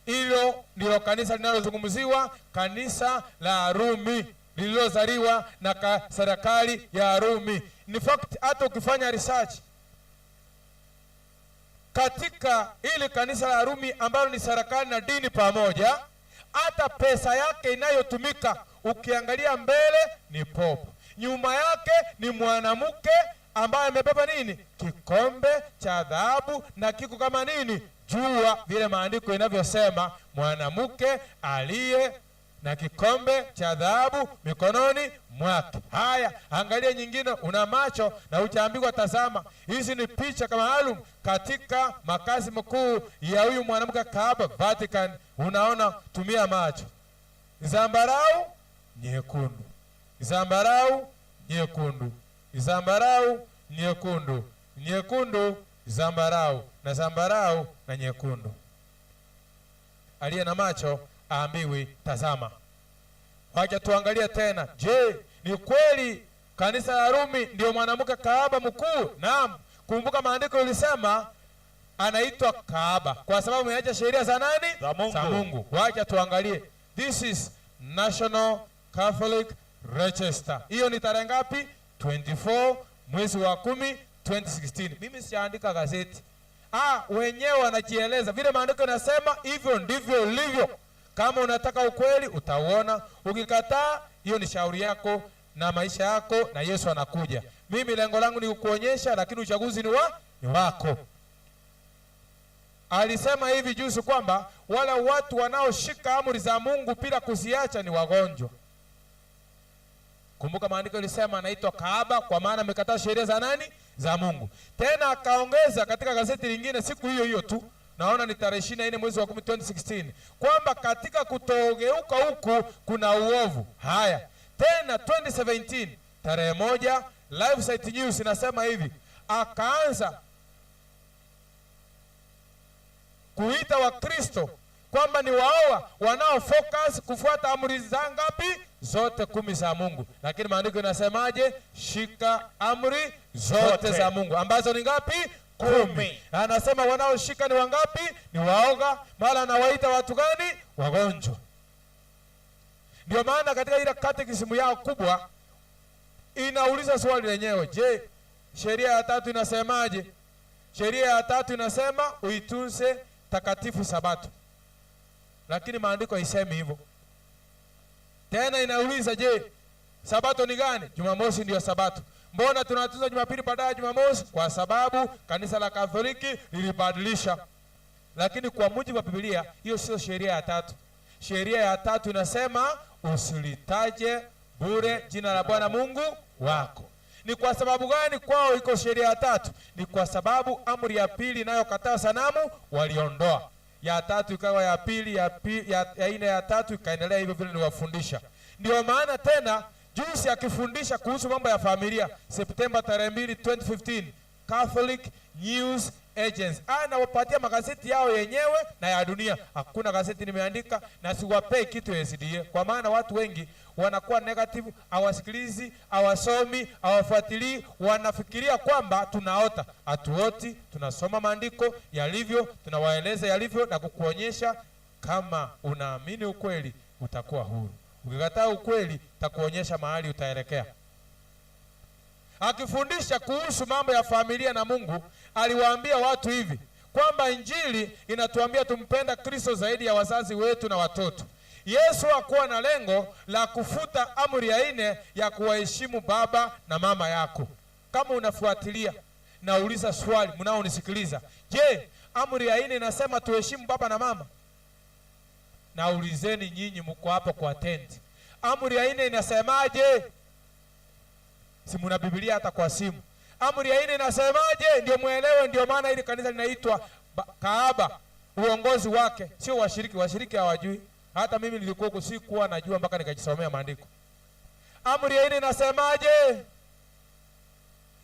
hilo ndilo kanisa linalozungumziwa, kanisa la Rumi lililozaliwa na serikali ya Rumi. In fact, hata ukifanya research katika ili kanisa la Rumi ambalo ni serikali na dini pamoja, hata pesa yake inayotumika, ukiangalia mbele ni popo, nyuma yake ni mwanamke ambaye amebeba nini? Kikombe cha dhahabu, na kiko kama nini? Jua, vile maandiko inavyosema, mwanamke aliye na kikombe cha dhahabu mikononi mwake. Haya, angalia nyingine, una macho na utaambiwa tazama. Hizi ni picha kama maalum katika makazi makuu ya huyu mwanamke kahaba Vatican. Unaona, tumia macho. Zambarau nyekundu, zambarau nyekundu, zambarau nyekundu, nyekundu zambarau, na zambarau na nyekundu. Aliye na macho aambiwi tazama. Wacha tuangalie tena. Je, ni kweli kanisa la Rumi ndio mwanamke kahaba mkuu? Naam. Kumbuka maandiko ilisema anaitwa kahaba kwa sababu ameacha sheria za nani? Za Mungu. Wacha tuangalie. This is National Catholic Register. Hiyo ni tarehe ngapi? 24 mwezi wa 10 2016. Mimi siandika gazeti. Wenyewe wanajieleza vile maandiko yanasema, hivyo ndivyo ilivyo. Kama unataka ukweli utauona, ukikataa hiyo ni shauri yako na maisha yako, na Yesu anakuja. Mimi lengo langu ni kukuonyesha, lakini uchaguzi ni wako. Alisema hivi juzi kwamba wale watu wanaoshika amri za Mungu bila kuziacha ni wagonjwa. Kumbuka maandiko ilisema anaitwa kahaba kwa maana amekataa sheria za nani? Za Mungu. Tena akaongeza katika gazeti lingine siku hiyo hiyo tu, naona ni tarehe 24 mwezi wa 10 2016, kwamba katika kutogeuka huku kuna uovu. Haya, tena 2017 tarehe 1 Live Site News inasema hivi, akaanza kuita Wakristo kwamba ni waoga wanao focus kufuata amri za ngapi? Zote 10 za Mungu. Lakini maandiko inasemaje? Shika amri zote za Mungu, ambazo ni ngapi? 10. Anasema wanaoshika ni wangapi? Ni waoga. Mara anawaita watu gani? Wagonjwa. Ndio maana katika ile katekisimu yao kubwa inauliza swali lenyewe, je, sheria ya 3 inasemaje? Sheria ya 3 inasema uitunze takatifu Sabato. Lakini maandiko haisemi hivyo. Tena inauliza, je, Sabato ni gani? Jumamosi ndio Sabato. Mbona tunatunza Jumapili baadaye Jumamosi? Kwa sababu kanisa la Katoliki lilibadilisha. Lakini kwa mujibu wa Biblia hiyo sio sheria ya 3. Sheria ya 3 inasema usilitaje bure jina la Bwana Mungu wako. Ni kwa sababu gani kwao iko sheria ya 3? Ni kwa sababu amri ya 2 inayokataa sanamu waliondoa. Ya 3 ikawa ya 2, ya 4 ya 3 ikaendelea hivyo vile niwafundisha. Ndio maana tena juzi akifundisha kuhusu mambo ya familia Septemba tarehe 2 2015, Catholic News Agency anawapatia magazeti yao yenyewe na ya dunia. Hakuna gazeti nimeandika na siwapei kitu ya SDA, kwa maana watu wengi wanakuwa negative, hawasikilizi, hawasomi, hawafuatilii, wanafikiria kwamba tunaota. Hatuoti, tunasoma maandiko yalivyo, tunawaeleza yalivyo na kukuonyesha. Kama unaamini ukweli utakuwa huru, ukikataa ukweli takuonyesha mahali utaelekea. Akifundisha kuhusu mambo ya familia na Mungu, aliwaambia watu hivi kwamba Injili inatuambia tumpenda Kristo zaidi ya wazazi wetu na watoto. Yesu hakuwa na lengo la kufuta amri ya 4 ya kuwaheshimu baba na mama yako. Kama unafuatilia, nauliza swali mnaonisikiliza, je, amri ya 4 inasema tuheshimu baba na mama? Naulizeni nyinyi mko hapo kwa tent, amri ya 4 inasemaje? Si muna Biblia hata kwa simu. Amri ya 4 inasemaje? Ndio muelewe. Ndio maana hili kanisa linaitwa kahaba. Uongozi wake sio washiriki. Washiriki hawajui. Hata mimi nilikuwa huko sikuwa najua mpaka nikajisomea maandiko. Amri ya 4 inasemaje?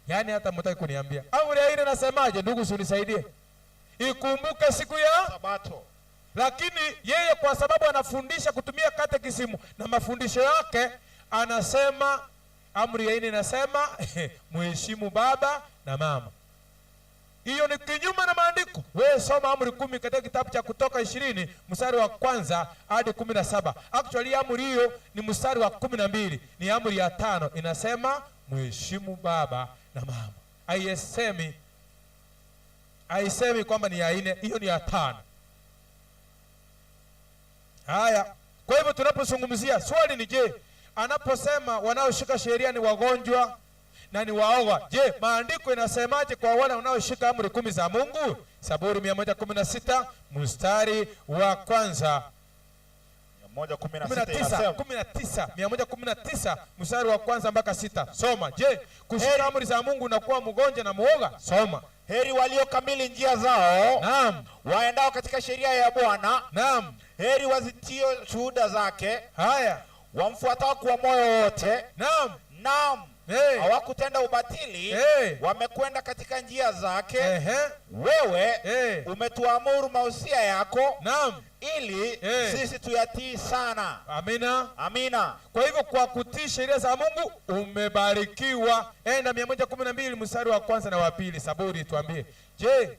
Yaani hata mtaki kuniambia. Amri ya 4 inasemaje? Ndugu, unisaidie. Ikumbuke siku ya Sabato. Lakini yeye kwa sababu anafundisha kutumia katekisimu na mafundisho yake, anasema amri ya 4 inasema muheshimu baba na mama. Hiyo ni kinyume na maandiko. Wewe soma amri 10 katika kitabu cha Kutoka 20 mstari wa 1 hadi 17. Actually amri hiyo ni mstari wa 12. Ni amri ya 5 inasema muheshimu baba na mama. Haisemi kwamba ni ya 4, hiyo ni ya 5. Haya, kwa hivyo tunapozungumzia swali ni je, anaposema wanaoshika sheria ni wagonjwa na ni waoga, je, maandiko inasemaje kwa wale wanaoshika amri 10 za Mungu? Zaburi 116 mstari wa 1. 119 mstari wa 1 mpaka 6. Soma. Je, kushika amri za Mungu unakuwa mgonjwa na muoga? Soma. Heri walio kamili njia zao, naam, waendao katika sheria ya Bwana, naam. Heri wazitio shuhuda zake, haya, wamfuatao kwa moyo wote, naam, naam. Hey. Hawakutenda ubatili, hey, wamekwenda katika njia zake. Wewe umetuamuru mausia yako, naam, ili sisi tuyatii sana. Amina. Amina. Kwa hivyo kwa kutii sheria za Mungu umebarikiwa. Enda 112 mstari wa 1 na wa 2. Zaburi tuambie, je,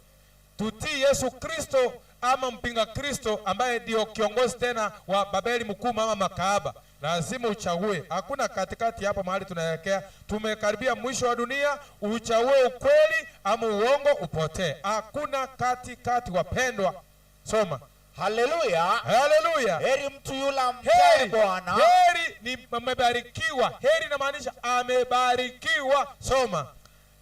tutii Yesu Kristo ama mpinga Kristo ambaye ndio kiongozi tena wa Babeli mkuu mama makahaba? Lazima uchague. Hakuna katikati hapa mahali tunaelekea. Tumekaribia mwisho wa dunia. Uchague ukweli ama uongo upotee. Hakuna katikati wapendwa. Soma. Haleluya. Haleluya. Heri mtu yule amchaye Bwana. Heri ni amebarikiwa. Heri inamaanisha amebarikiwa. Soma.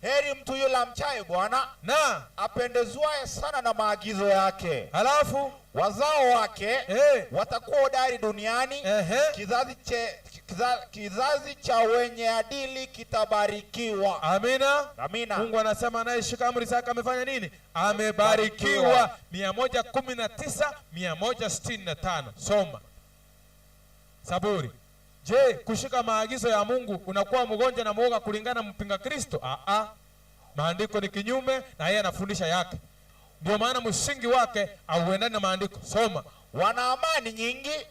Heri mtu yule amchaye Bwana na apendezwaye sana na maagizo yake. Halafu wazao wake watakuwa hodari duniani. Kizazi cha wenye adili kitabarikiwa. Amina. Amina. Mungu anasema anayeshika amri zake amefanya nini? Amebarikiwa. 119 165. Soma. Zaburi. Je, kushika maagizo ya Mungu unakuwa mgonjwa na mwoga kulingana mpinga Kristo? Maandiko ni kinyume na yeye anafundisha yake. Ndio maana msingi wake auendane na maandiko. Soma. Wana amani nyingi,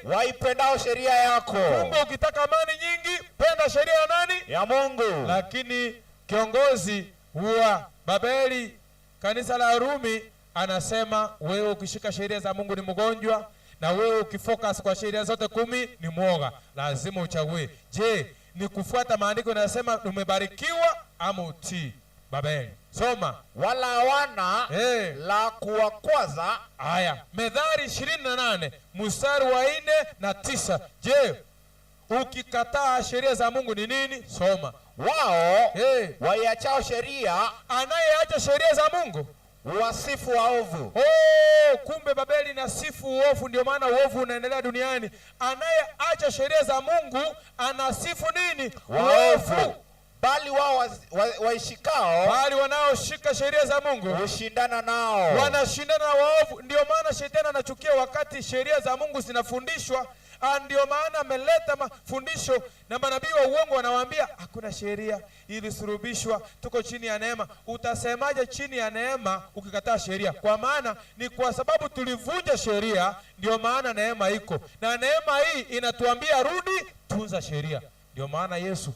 waipendao sheria yako. Kumbe ukitaka amani nyingi, penda sheria ya nani? Ya Mungu. Lakini kiongozi wa Babeli, kanisa la Rumi, anasema wewe ukishika sheria za Mungu ni mgonjwa, na wewe ukifocus kwa sheria zote 10 ni mwoga. Lazima uchague. Je, ni kufuata maandiko yanasema umebarikiwa ama utii Babeli? Soma. Wala hawana la kuwakwaza. Haya, Methali 28 mstari wa 4 na 9. Je, ukikataa sheria za Mungu ni nini? Soma. Wao waiachao sheria, anayeacha sheria za Mungu wasifu waovu. Kumbe Babeli na sifu uovu, ndio maana uovu unaendelea duniani. Anayeacha sheria za Mungu anasifu nini? Uovu. Bali wao waishikao, bali wanaoshika sheria za Mungu hushindana nao. Wanashindana na waovu. Ndio maana shetani anachukia wakati sheria za Mungu zinafundishwa. Ndio maana ameleta mafundisho na manabii wa uongo wanawaambia hakuna sheria, ilisurubishwa, tuko chini ya neema. Utasemaje chini ya neema ukikataa sheria? Kwa maana ni kwa sababu tulivunja sheria, ndio maana neema iko. Na neema hii inatuambia rudi, tunza sheria. Ndio maana Yesu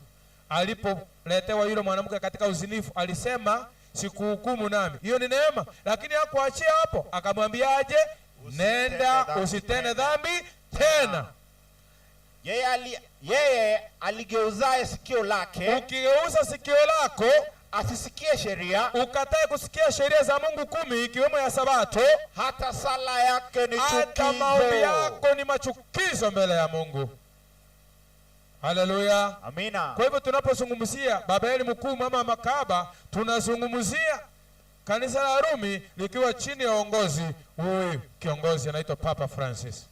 alipoletewa yule mwanamke katika uzinifu alisema sikuhukumu nami. Hiyo ni neema. Lakini hakuachia hapo, akamwambiaje? Nenda usitende dhambi tena. Yeye aligeuzaye sikio lake, ukigeuza sikio lako asisikie sheria, ukatae kusikia sheria za Mungu 10 ikiwemo ya Sabato, hata sala yake ni chukizo, hata maombi yako ni machukizo mbele ya Mungu. Haleluya. Amina. Kwa hivyo tunapozungumzia Babeli mkuu mama Makaba, tunazungumzia kanisa la Rumi likiwa chini ya uongozi huyu kiongozi anaitwa Papa Francis.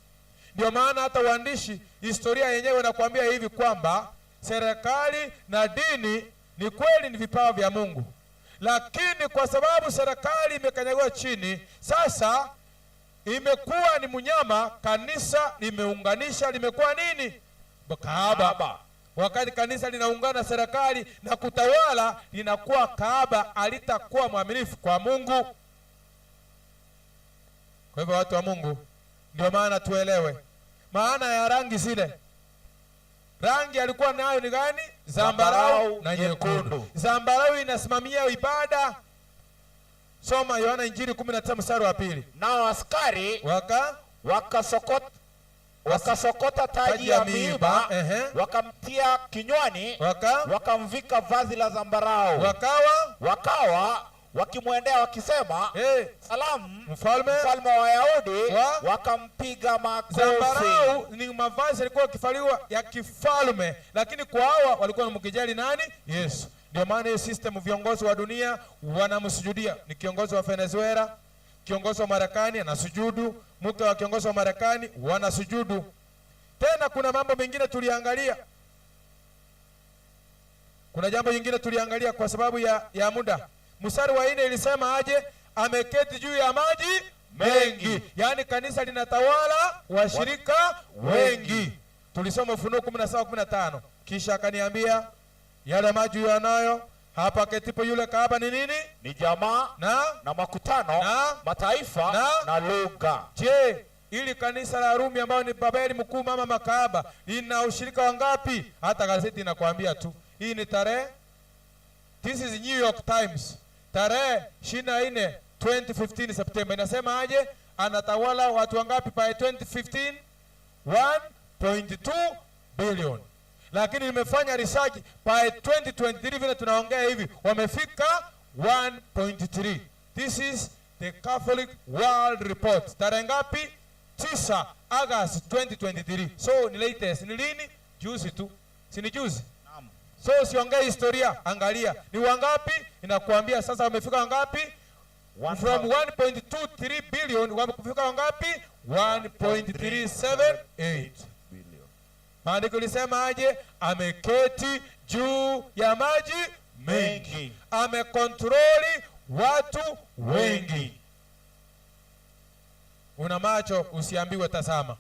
Ndio maana hata waandishi historia yenyewe nakwambia hivi kwamba serikali na dini ni kweli ni vipawa vya Mungu, lakini kwa sababu serikali imekanyagwa chini, sasa imekuwa ni mnyama. Kanisa limeunganisha, limekuwa nini? Kahaba. Wakati kanisa linaungana na serikali na kutawala, linakuwa kahaba, alitakuwa mwaminifu kwa Mungu. Kwa hivyo watu wa Mungu, ndio maana tuelewe maana ya rangi zile. Rangi alikuwa nayo ni gani? Zambarau na nyekundu. Zambarau inasimamia ibada. Soma Yohana Injili 19 mstari wa 2. Nao askari wakasokota taji ya miiba, wakamtia kinywani, wakamvika vazi la zambarau, wakawa wakimwendea wakisema, salamu mfalme wa Wayahudi, wakampiga makofi. Zambarau ni mavazi yalikuwa yakivaliwa ya kifalme, lakini kwa hawa walikuwa wanamkejeli nani? Yesu. Ndio maana hii system viongozi wa dunia wanamsujudia. Ni kiongozi wa Venezuela, kiongozi wa Marekani anasujudu, mke wa kiongozi wa Marekani wanasujudu. Tena kuna mambo mengine tuliangalia. Kuna jambo jingine tuliangalia kwa sababu ya muda. Mstari wa 4 ilisema aje? Ameketi juu ya maji mengi. Yaani kanisa linatawala washirika wengi. Tulisoma Ufunuo 17:15. Kisha akaniambia yale maji yanayo hapa ketipo yule kahaba ni nini? Ni jamaa na makutano na mataifa na lugha. Je, ili kanisa la Rumi ambao ni Babeli mkuu mama makahaba lina ushirika wangapi? Hata gazeti inakwambia tu. Hii ni tarehe, this is New York Times, tarehe 24 2015 September. Inasema aje? Anatawala watu wangapi by 2015? 1.2 billion. Lakini nimefanya research by 2023 vile tunaongea hivi wamefika 1.3. This is The Catholic World Report. Tarehe ngapi? 9 August 2023. So ni latest. Ni lini? Juzi tu. Si ni juzi? Naam. So siongee historia, angalia. Ni wangapi? Inakuambia sasa wamefika wangapi? From 1.23 billion wamefika wangapi? 1.378 billion. Maandiko lisema aje? Ameketi juu ya maji mengi. Amekontroli watu wengi. Una macho usiambiwe tazama.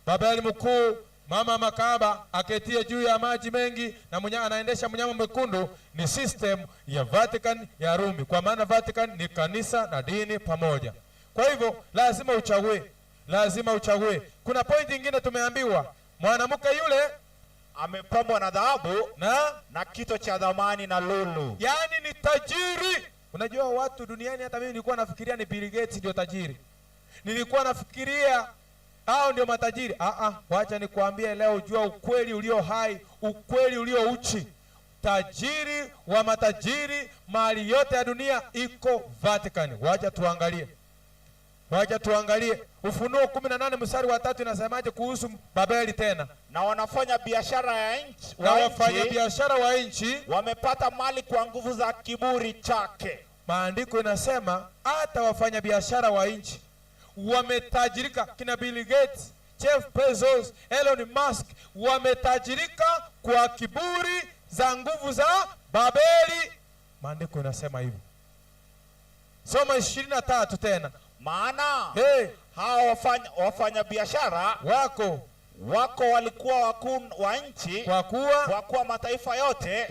Babeli mkuu, mama makaba aketie juu ya maji mengi na anaendesha mnyama mwekundu, ni system ya Vatican ya Rumi. Kwa maana Vatican ni kanisa na dini pamoja. Kwa hivyo lazima uchague. Lazima uchague. Kuna point nyingine tumeambiwa, mwanamke yule amepambwa na dhahabu na kito cha dhamani na lulu. Yaani ni tajiri. Unajua watu duniani, hata mimi nilikuwa nafikiria ni Bill Gates ndio tajiri. Nilikuwa nafikiria hao ndio matajiri. Wacha nikwambie leo, jua ukweli ulio hai, ukweli ulio uchi. Tajiri wa matajiri, mali yote ya dunia iko Vatican. Wacha tuangalie. Wacha tuangalie Ufunuo 18 mstari wa 3 inasemaje kuhusu Babeli tena? Na wanafanya biashara ya nchi, na wafanya biashara wa nchi wamepata mali kwa nguvu za kiburi chake. Maandiko inasema hata wafanya biashara wa nchi wametajirika. Kina Bill Gates, Jeff Bezos, Elon Musk wametajirika kwa kiburi za nguvu za Babeli. Maandiko inasema hivyo. Soma 23 tena. Maana hao wafanya biashara wako walikuwa wakuu wa nchi, kwa kuwa mataifa yote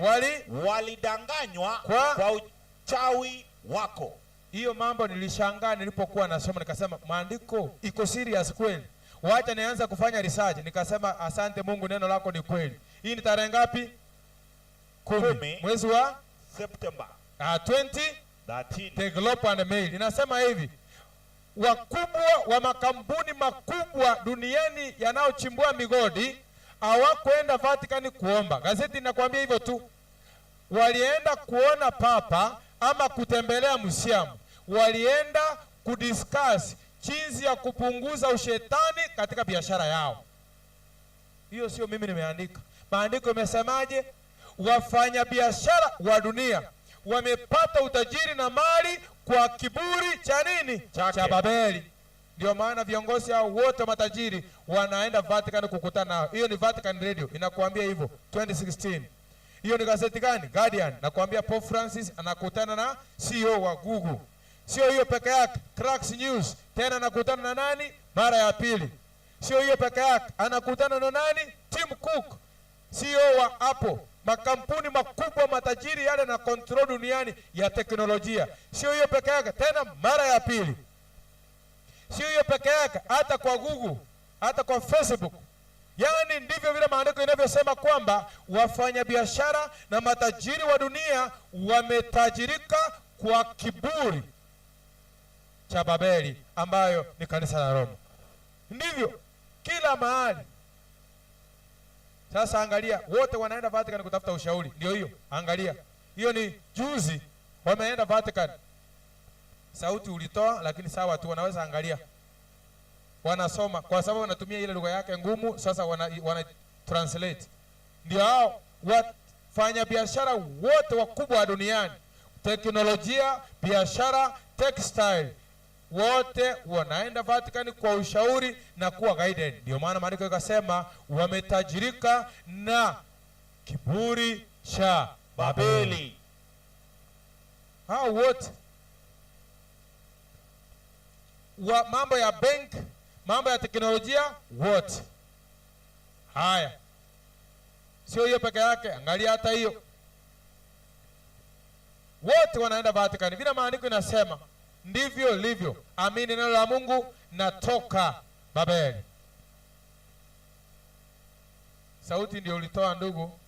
walidanganywa kwa uchawi wako. Hiyo mambo nilishangaa nilipokuwa nasoma, nikasema maandiko iko serious kweli. Wacha nianza kufanya research, nikasema asante Mungu, neno lako ni kweli. Hii ni tarehe ngapi? 10 mwezi wa September 2013. The Globe and Mail inasema hivi, wakubwa wa makampuni makubwa duniani yanayochimbua migodi hawakwenda Vatican kuomba. Gazeti inakwambia hivyo tu. Walienda kuona papa ama kutembelea museum. Walienda kudiscuss jinsi ya kupunguza ushetani katika biashara yao. Hiyo sio mimi nimeandika. Maandiko yamesemaje? Wafanya biashara wa dunia wamepata utajiri na mali kwa kiburi cha nini? Cha Babeli. Ndio maana viongozi hao wote matajiri wanaenda Vatican kukutana nao. Hiyo ni Vatican Radio inakuambia hivyo 2016. Hiyo ni gazeti gani? Guardian. Nakwambia Pope Francis anakutana na CEO wa Google. Sio hiyo peke yake, Cracks News tena anakutana na nani? Mara ya pili. Sio hiyo peke yake, anakutana na nani? Tim Cook, CEO wa Apple. Makampuni makubwa matajiri yale na control duniani ya teknolojia. Sio hiyo peke yake, tena mara ya pili. Sio hiyo peke yake, hata kwa Google, hata kwa Facebook. Yaani ndivyo vile maandiko inavyosema kwamba wafanya biashara na matajiri wa dunia wametajirika kwa kiburi cha Babeli ambayo ni kanisa la Roma. Ndivyo kila mahali. Sasa angalia, wote wanaenda Vatican kutafuta ushauri. Ndio hiyo, angalia. Hiyo ni juzi wameenda Vatican. Sauti ulitoa, lakini sawa tu, wanaweza angalia. Wanasoma kwa sababu wanatumia ile lugha yake ngumu, sasa wana translate. Ndio hao wafanya biashara wote wakubwa wa duniani, teknolojia, biashara, textile, wote wanaenda Vatican kwa ushauri na kuwa guided. Ndio maana maandiko yakasema wametajirika na kiburi cha Babeli. Hao wote mambo ya bank, mambo ya teknolojia, wote haya. Sio hiyo peke yake, angalia hata hiyo, wote wanaenda Vatican. Vile maandiko inasema ndivyo livyo. Amini neno la Mungu, natoka Babeli. Sauti ndio ulitoa ndugu.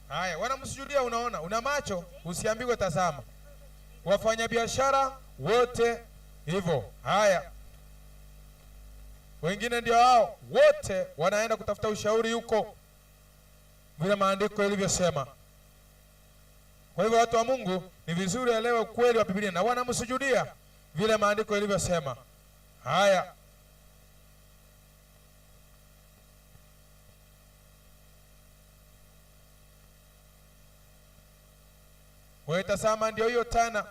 Haya, wanamsujudia. Unaona, una macho usiambiwe tazama. Wafanyabiashara wote hivyo. Haya, wengine ndio hao wote wanaenda kutafuta ushauri huko, vile maandiko ilivyosema. Kwa hivyo watu wa Mungu, ni vizuri elewe ukweli wa Biblia, na wanamsujudia vile maandiko ilivyosema. Haya, wewe tazama, ndio hiyo tena.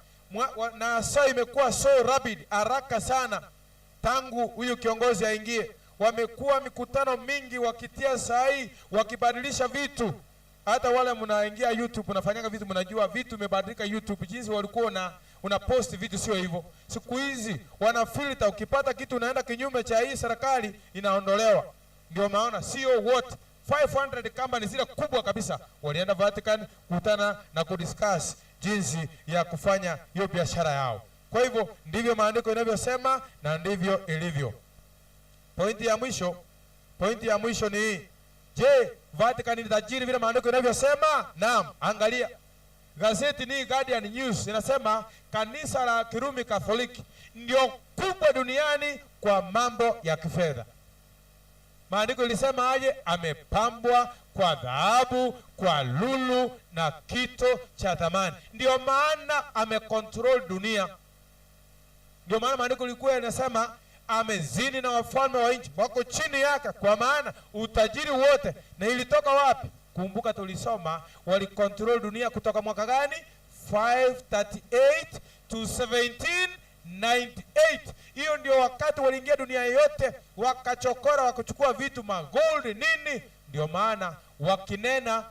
Na saa imekuwa so rapid, haraka sana tangu huyu kiongozi aingie. Wamekuwa mikutano mingi wakitia sahihi, wakibadilisha vitu. Hata wale mnaingia YouTube unafanyanga vitu, mnajua vitu imebadilika YouTube. Jinsi walikuwa una post vitu sio hivyo. Siku hizi wana filter, ukipata kitu unaenda kinyume cha hii serikali inaondolewa. Ndio maana sio wote 500 companies zile kubwa kabisa walienda Vatican kukutana na kudiscuss jinsi ya kufanya hiyo biashara yao. Kwa hivyo ndivyo maandiko inavyosema na ndivyo ilivyo. Pointi ya mwisho ni hii. Je, Vatican ni tajiri vile maandiko inavyosema? Naam, angalia. Gazeti ni Guardian News inasema kanisa la Kirumi Katoliki ndio kubwa duniani kwa mambo ya kifedha. Maandiko ilisema aje? Amepambwa kwa dhahabu, kwa lulu na kito cha thamani. Ndio maana amecontrol dunia. Ndio maana maandiko ilikuwa yanasema amezini na wafalme wa nchi wako chini yake, kwa maana utajiri wote. Na ilitoka wapi? Kumbuka tulisoma walicontrol dunia kutoka mwaka gani? 538 to 1798. Hiyo ndio wakati waliingia dunia yote, wakachokora, wakuchukua vitu magold nini. Ndio maana wakinena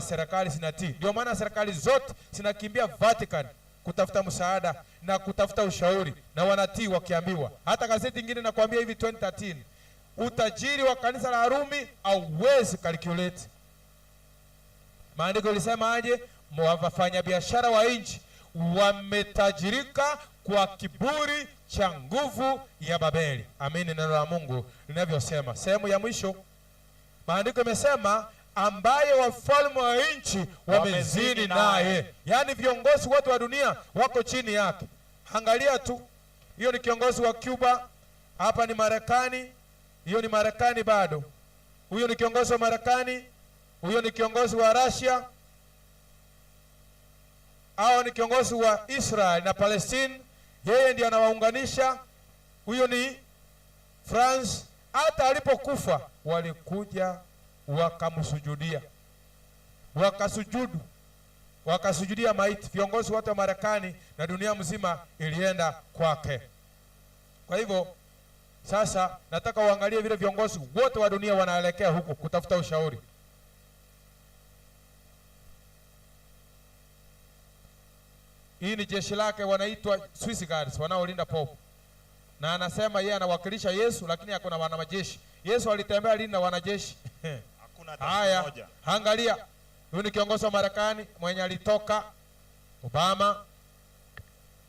serikali zinatii. Ndio maana serikali zote zinakimbia Vatican kutafuta msaada na kutafuta ushauri, na wanatii wakiambiwa. Hata gazeti nyingine nakwambia hivi 2013 utajiri wa kanisa la Rumi hauwezi calculate. Maandiko ilisema aje? Wafanya biashara wa nchi wametajirika kwa kiburi cha nguvu ya Babeli. Amini neno la Mungu linavyosema. Sehemu ya mwisho maandiko imesema ambaye wafalme wa nchi wamezini naye. Yaani viongozi wote wa dunia wako chini yake. Angalia tu, hiyo ni kiongozi wa Cuba, hapa ni Marekani, hiyo ni Marekani bado. Huyo ni kiongozi wa Marekani, huyo ni kiongozi wa Russia, hao ni kiongozi wa Israel na Palestine, yeye ndiye anawaunganisha. Huyo ni France. Hata alipokufa walikuja wakamsujudia, wakasujudia maiti. Viongozi wote wa Marekani na dunia mzima ilienda kwake. Kwa hivyo sasa nataka uangalie vile viongozi wote wa dunia wanaelekea huko kutafuta ushauri. Hii ni jeshi lake, wanaitwa Swiss Guards, wanaolinda Pope. Na anasema yeye anawakilisha Yesu, lakini hakuna wana majeshi. Yesu alitembea lini na wanajeshi? Haya, angalia. Huyu ni kiongozi wa Marekani mwenye alitoka Obama.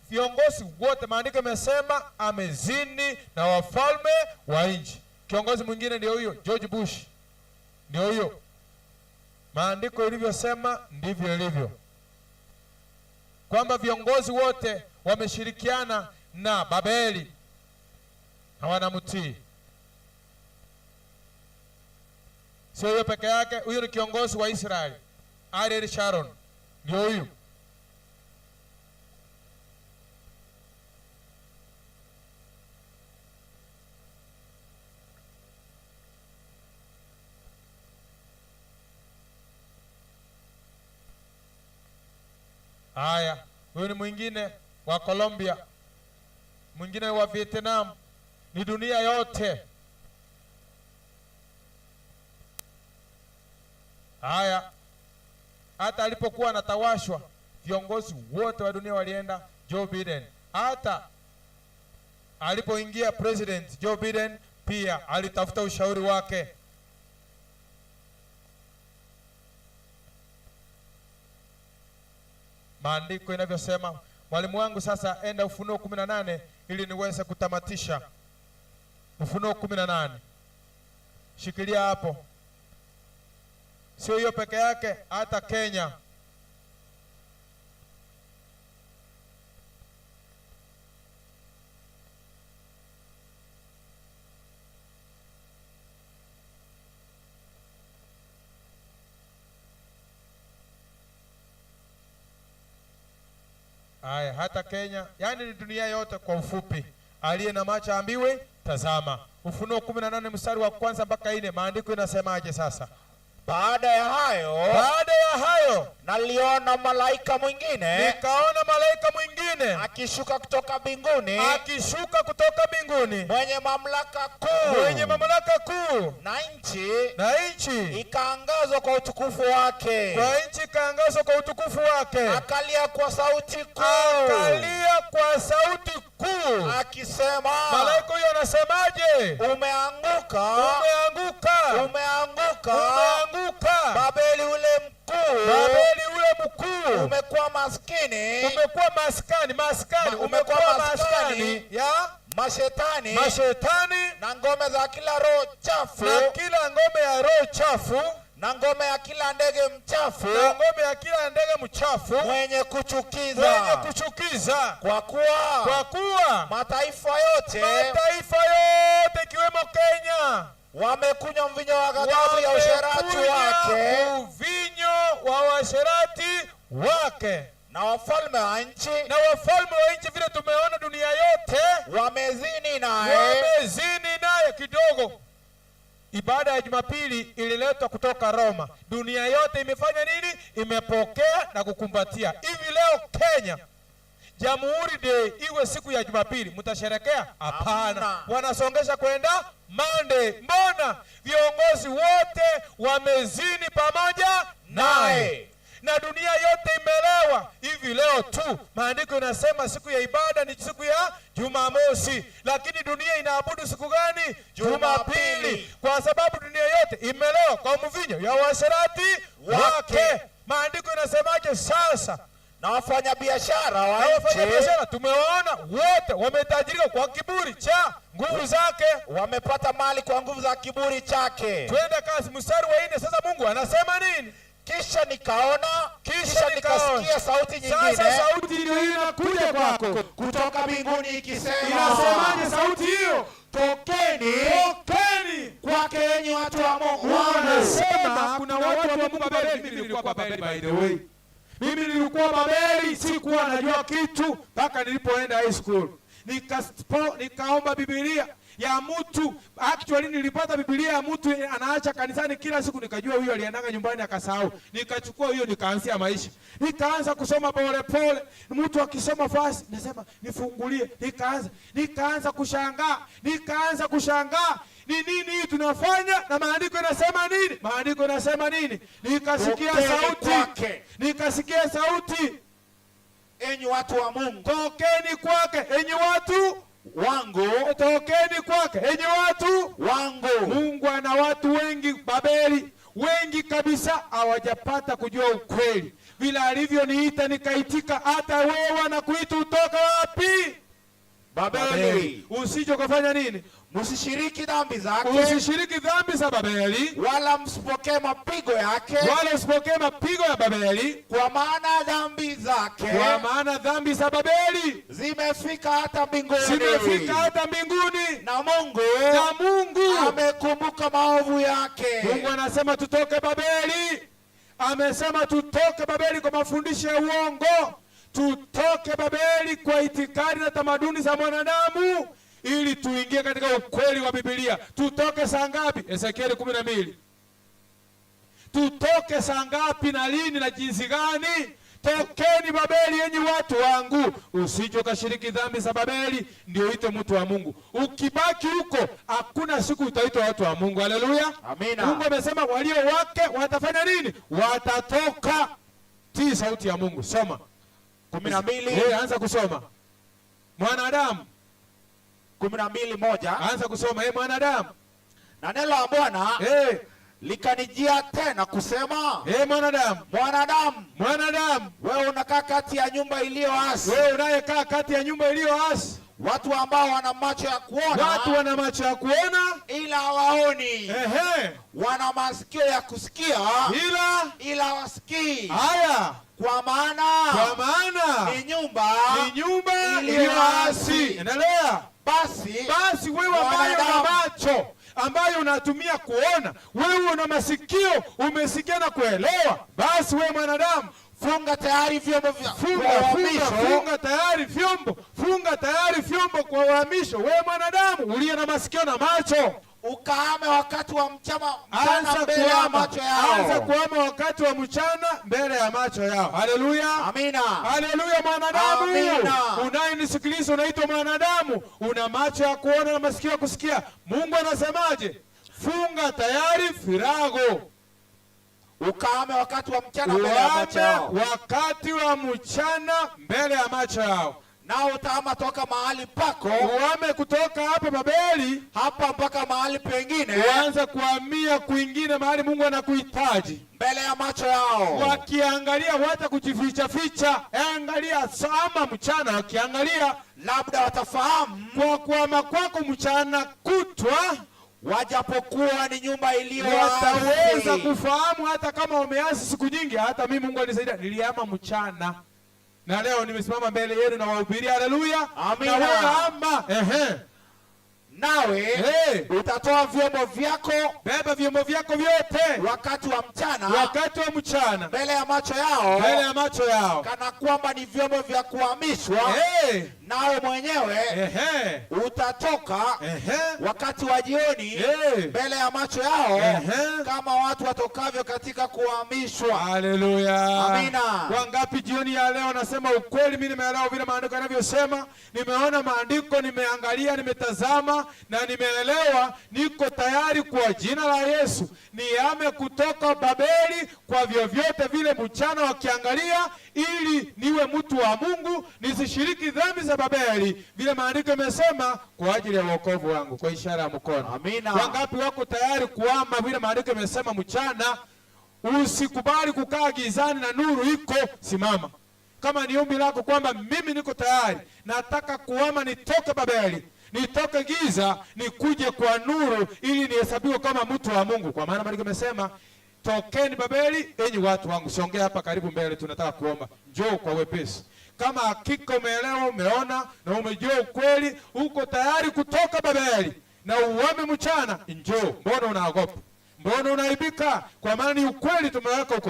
Viongozi wote maandiko yamesema amezini na wafalme wa nchi. Kiongozi mwingine ndio huyo George Bush. Ndio huyo. Maandiko ilivyosema ndivyo ilivyo. Kwamba viongozi wote wameshirikiana na Babeli na wanamtii. Sio huyo peke yake, huyo ni kiongozi wa Israeli, Ariel Sharon. Ndio huyu. Haya, huyu ni mwingine wa Colombia, mwingine wa Vietnam. Ni dunia yote. Haya, hata alipokuwa anatawashwa viongozi wote wa dunia walienda Joe Biden. Hata alipoingia President Joe Biden pia alitafuta ushauri wake. Maandiko inavyosema. Mwalimu wangu sasa enda Ufunuo 18 ili niweze kutamatisha. Ufunuo 18. Shikilia hapo. Sio hiyo peke yake, hata Kenya. Aya, hata Kenya, yani ni dunia yote kwa ufupi. Aliye na macho ambiwe tazama. Ufunuo 18 mstari wa kwanza mpaka 4, maandiko inasemaje sasa? Baada ya hayo naliona malaika mwingine, nikaona malaika mwingine akishuka kutoka mbinguni, mwenye mamlaka kuu, na nchi ikaangazwa kwa utukufu wake, akalia kwa sauti kuu, akisema. Malaika huyo anasemaje? Umeanguka Babeli ule mkuu, umekuwa maskani ya mashetani na ngome za kila roho chafu, na ngome ya kila ndege mchafu, mwenye kuchukiza. Kwa kuwa mataifa yote ikiwemo Kenya wamekunywa mvinyo wa ghadhabu ya uasherati wake, na wafalme wa nchi vile tumeona dunia yote wamezini naye. Kidogo, ibada ya Jumapili ililetwa kutoka Roma. Dunia yote imefanya nini? Imepokea na kukumbatia. Hivi leo Kenya, Jamhuri Day iwe siku ya Jumapili, mtasherekea? Hapana, wanasongesha kwenda Monday. Mbona? Viongozi wote wamezini pamoja naye na dunia yote imelewa. Hivi leo tu maandiko inasema siku ya ibada ni siku ya Jumamosi, lakini dunia inaabudu siku gani? Jumapili, kwa sababu dunia yote imelewa kwa mvinyo ya uasherati wake. Maandiko inasemaje sasa? Na wafanyabiashara tumewaona wote wametajirika kwa kiburi cha nguvu zake, wamepata mali kwa nguvu za kiburi chake. Twende kazi, mstari wa 4. Sasa Mungu anasema nini? Kisha nikasikia sauti nyingine. Sasa sauti ndio inakuja kwako kutoka mbinguni ikisema. Inasemaje sauti hiyo? Tokeni kwake enyi watu wa Mungu. Wanasema kuna watu wa Mungu Babeli. Mimi nilikuwa Babeli, by the way. Mimi nilikuwa Babeli, sikuwa najua kitu mpaka nilipoenda high school. Nikaomba Biblia ya mtu. Actually nilipata Biblia ya mtu anaacha kanisani kila siku, nikajua huyo aliendanga nyumbani akasahau. Nikachukua hiyo nikaanzia maisha. Nikaanza kusoma pole pole. Mtu akisoma fast nasema nifungulie. Nikaanza kushangaa. Ni nini hii tunafanya? Na maandiko yanasema nini? Nikasikia sauti. Enyi watu wa Mungu, tokeni kwake enyi watu wangu. Tokeni kwake enyi watu wangu. Mungu ana watu wengi Babeli, wengi kabisa hawajapata kujua ukweli. Vile alivyoniita nikaitika, hata wewe anakuita utoka wapi? Babeli. Usije kufanya nini? Msishiriki dhambi zake. Usishiriki dhambi za Babeli, wala msipokee mapigo yake. Wala msipokee mapigo ya Babeli, kwa maana dhambi za Babeli zimefika hata mbinguni. Na Mungu amekumbuka maovu yake. Mungu anasema tutoke Babeli. Amesema tutoke Babeli kwa mafundisho ya uongo. Tutoke Babeli kwa itikadi na tamaduni za mwanadamu, ili tuingie katika ukweli wa Biblia. Tutoke saa ngapi? Ezekieli 12. Tutoke saa ngapi na lini na jinsi gani? Tokeni Babeli enyi watu wangu. Usije ukashiriki dhambi za Babeli ndio uite mtu wa Mungu. Ukibaki huko hakuna siku utaitwa watu wa Mungu. Haleluya. Amina. Mungu amesema walio wake watafanya nini? Watatoka. Tii sauti ya Mungu. Soma 12. Anza kusoma. Mwanadamu 12:1. Anza kusoma. Mwanadamu. Na neno la Bwana likanijia tena kusema. Mwanadamu, wewe unakaa kati ya nyumba iliyoasi. Wewe unayekaa kati ya nyumba iliyoasi. Watu ambao wana macho ya kuona. Watu wana macho ya kuona ila hawaoni. Wana masikio ya kusikia ila wasikii. Haya. Kwa maana ni nyumba iliyoasi. Endelea. Basi wewe ambaye una macho ambayo unatumia kuona, wewe una masikio umesikia na kuelewa, basi wewe mwanadamu funga tayari vyombo vya funga tayari vyombo kwa uhamisho. Wewe mwanadamu uliye na masikio na macho, ukahame wakati wa mchana mbele ya macho yao. Anza kuhama wakati wa mchana mbele ya macho yao. Haleluya. Amina. Haleluya mwanadamu. Unayenisikiliza unaitwa mwanadamu, una macho ya kuona na masikio ya kusikia. Mungu anasemaje? Funga tayari virago. Ukahame wakati wa mchana mbele ya macho yao. Wakati wa mchana mbele ya macho yao. Nao utahama toka mahali pako, uhame kutoka hapa Babeli hapa mpaka mahali pengine, uanze kuhamia kwingine mahali Mungu anakuhitaji. Mbele ya macho yao wakiangalia, hata kujificha ficha. Angalia sama mchana, wakiangalia labda watafahamu kwa kuhama kwako mchana kutwa, wajapokuwa ni nyumba iliyoasi. Wataweza kufahamu hata kama wameasi siku nyingi. Hata mimi Mungu anisaidia, nilihama mchana na leo nimesimama mbele yenu na wahubiria. Haleluya. Amina. Na wewe ama nawe utatoa vyombo vyako, beba vyombo vyako vyote wakati wa mchana mbele ya macho yao, kana kwamba ni vyombo vya kuhamishwa. Nawe mwenyewe utatoka wakati wa jioni mbele ya macho yao, kama watu watokavyo katika kuhamishwa. Haleluya. Amina. Wangapi jioni ya leo nasema ukweli? Mimi nimeelewa vile maandiko yanavyosema. Nimeona maandiko, nimeangalia, nimetazama na nimeelewa. Niko tayari kwa jina la Yesu nihame kutoka Babeli kwa vyovyote vile mchana wakiangalia, ili niwe mtu wa Mungu, nisishiriki dhambi za Babeli vile maandiko yamesema, kwa ajili ya wokovu wangu. Kwa ishara ya mkono. Amina. Wangapi wako tayari kuhama vile maandiko yamesema mchana? Usikubali kukaa gizani na nuru iko. Simama. Kama ni ombi lako kwamba mimi niko tayari, nataka kuhama, nitoke Babeli, nitoke giza, nikuje kwa nuru, ili nihesabiwe kama mtu wa Mungu. Kwa maana maandiko yamesema, tokeni Babeli enyi watu wangu. Songea hapa karibu mbele, tunataka kuomba. Njoo kwa wepesi. Kama hakika umeelewa, umeona na umejua ukweli, uko tayari kutoka Babeli na uhame mchana, njoo. Mbona unaogopa? Mbona unaibika? Kwa maana ni ukweli tumeweka uko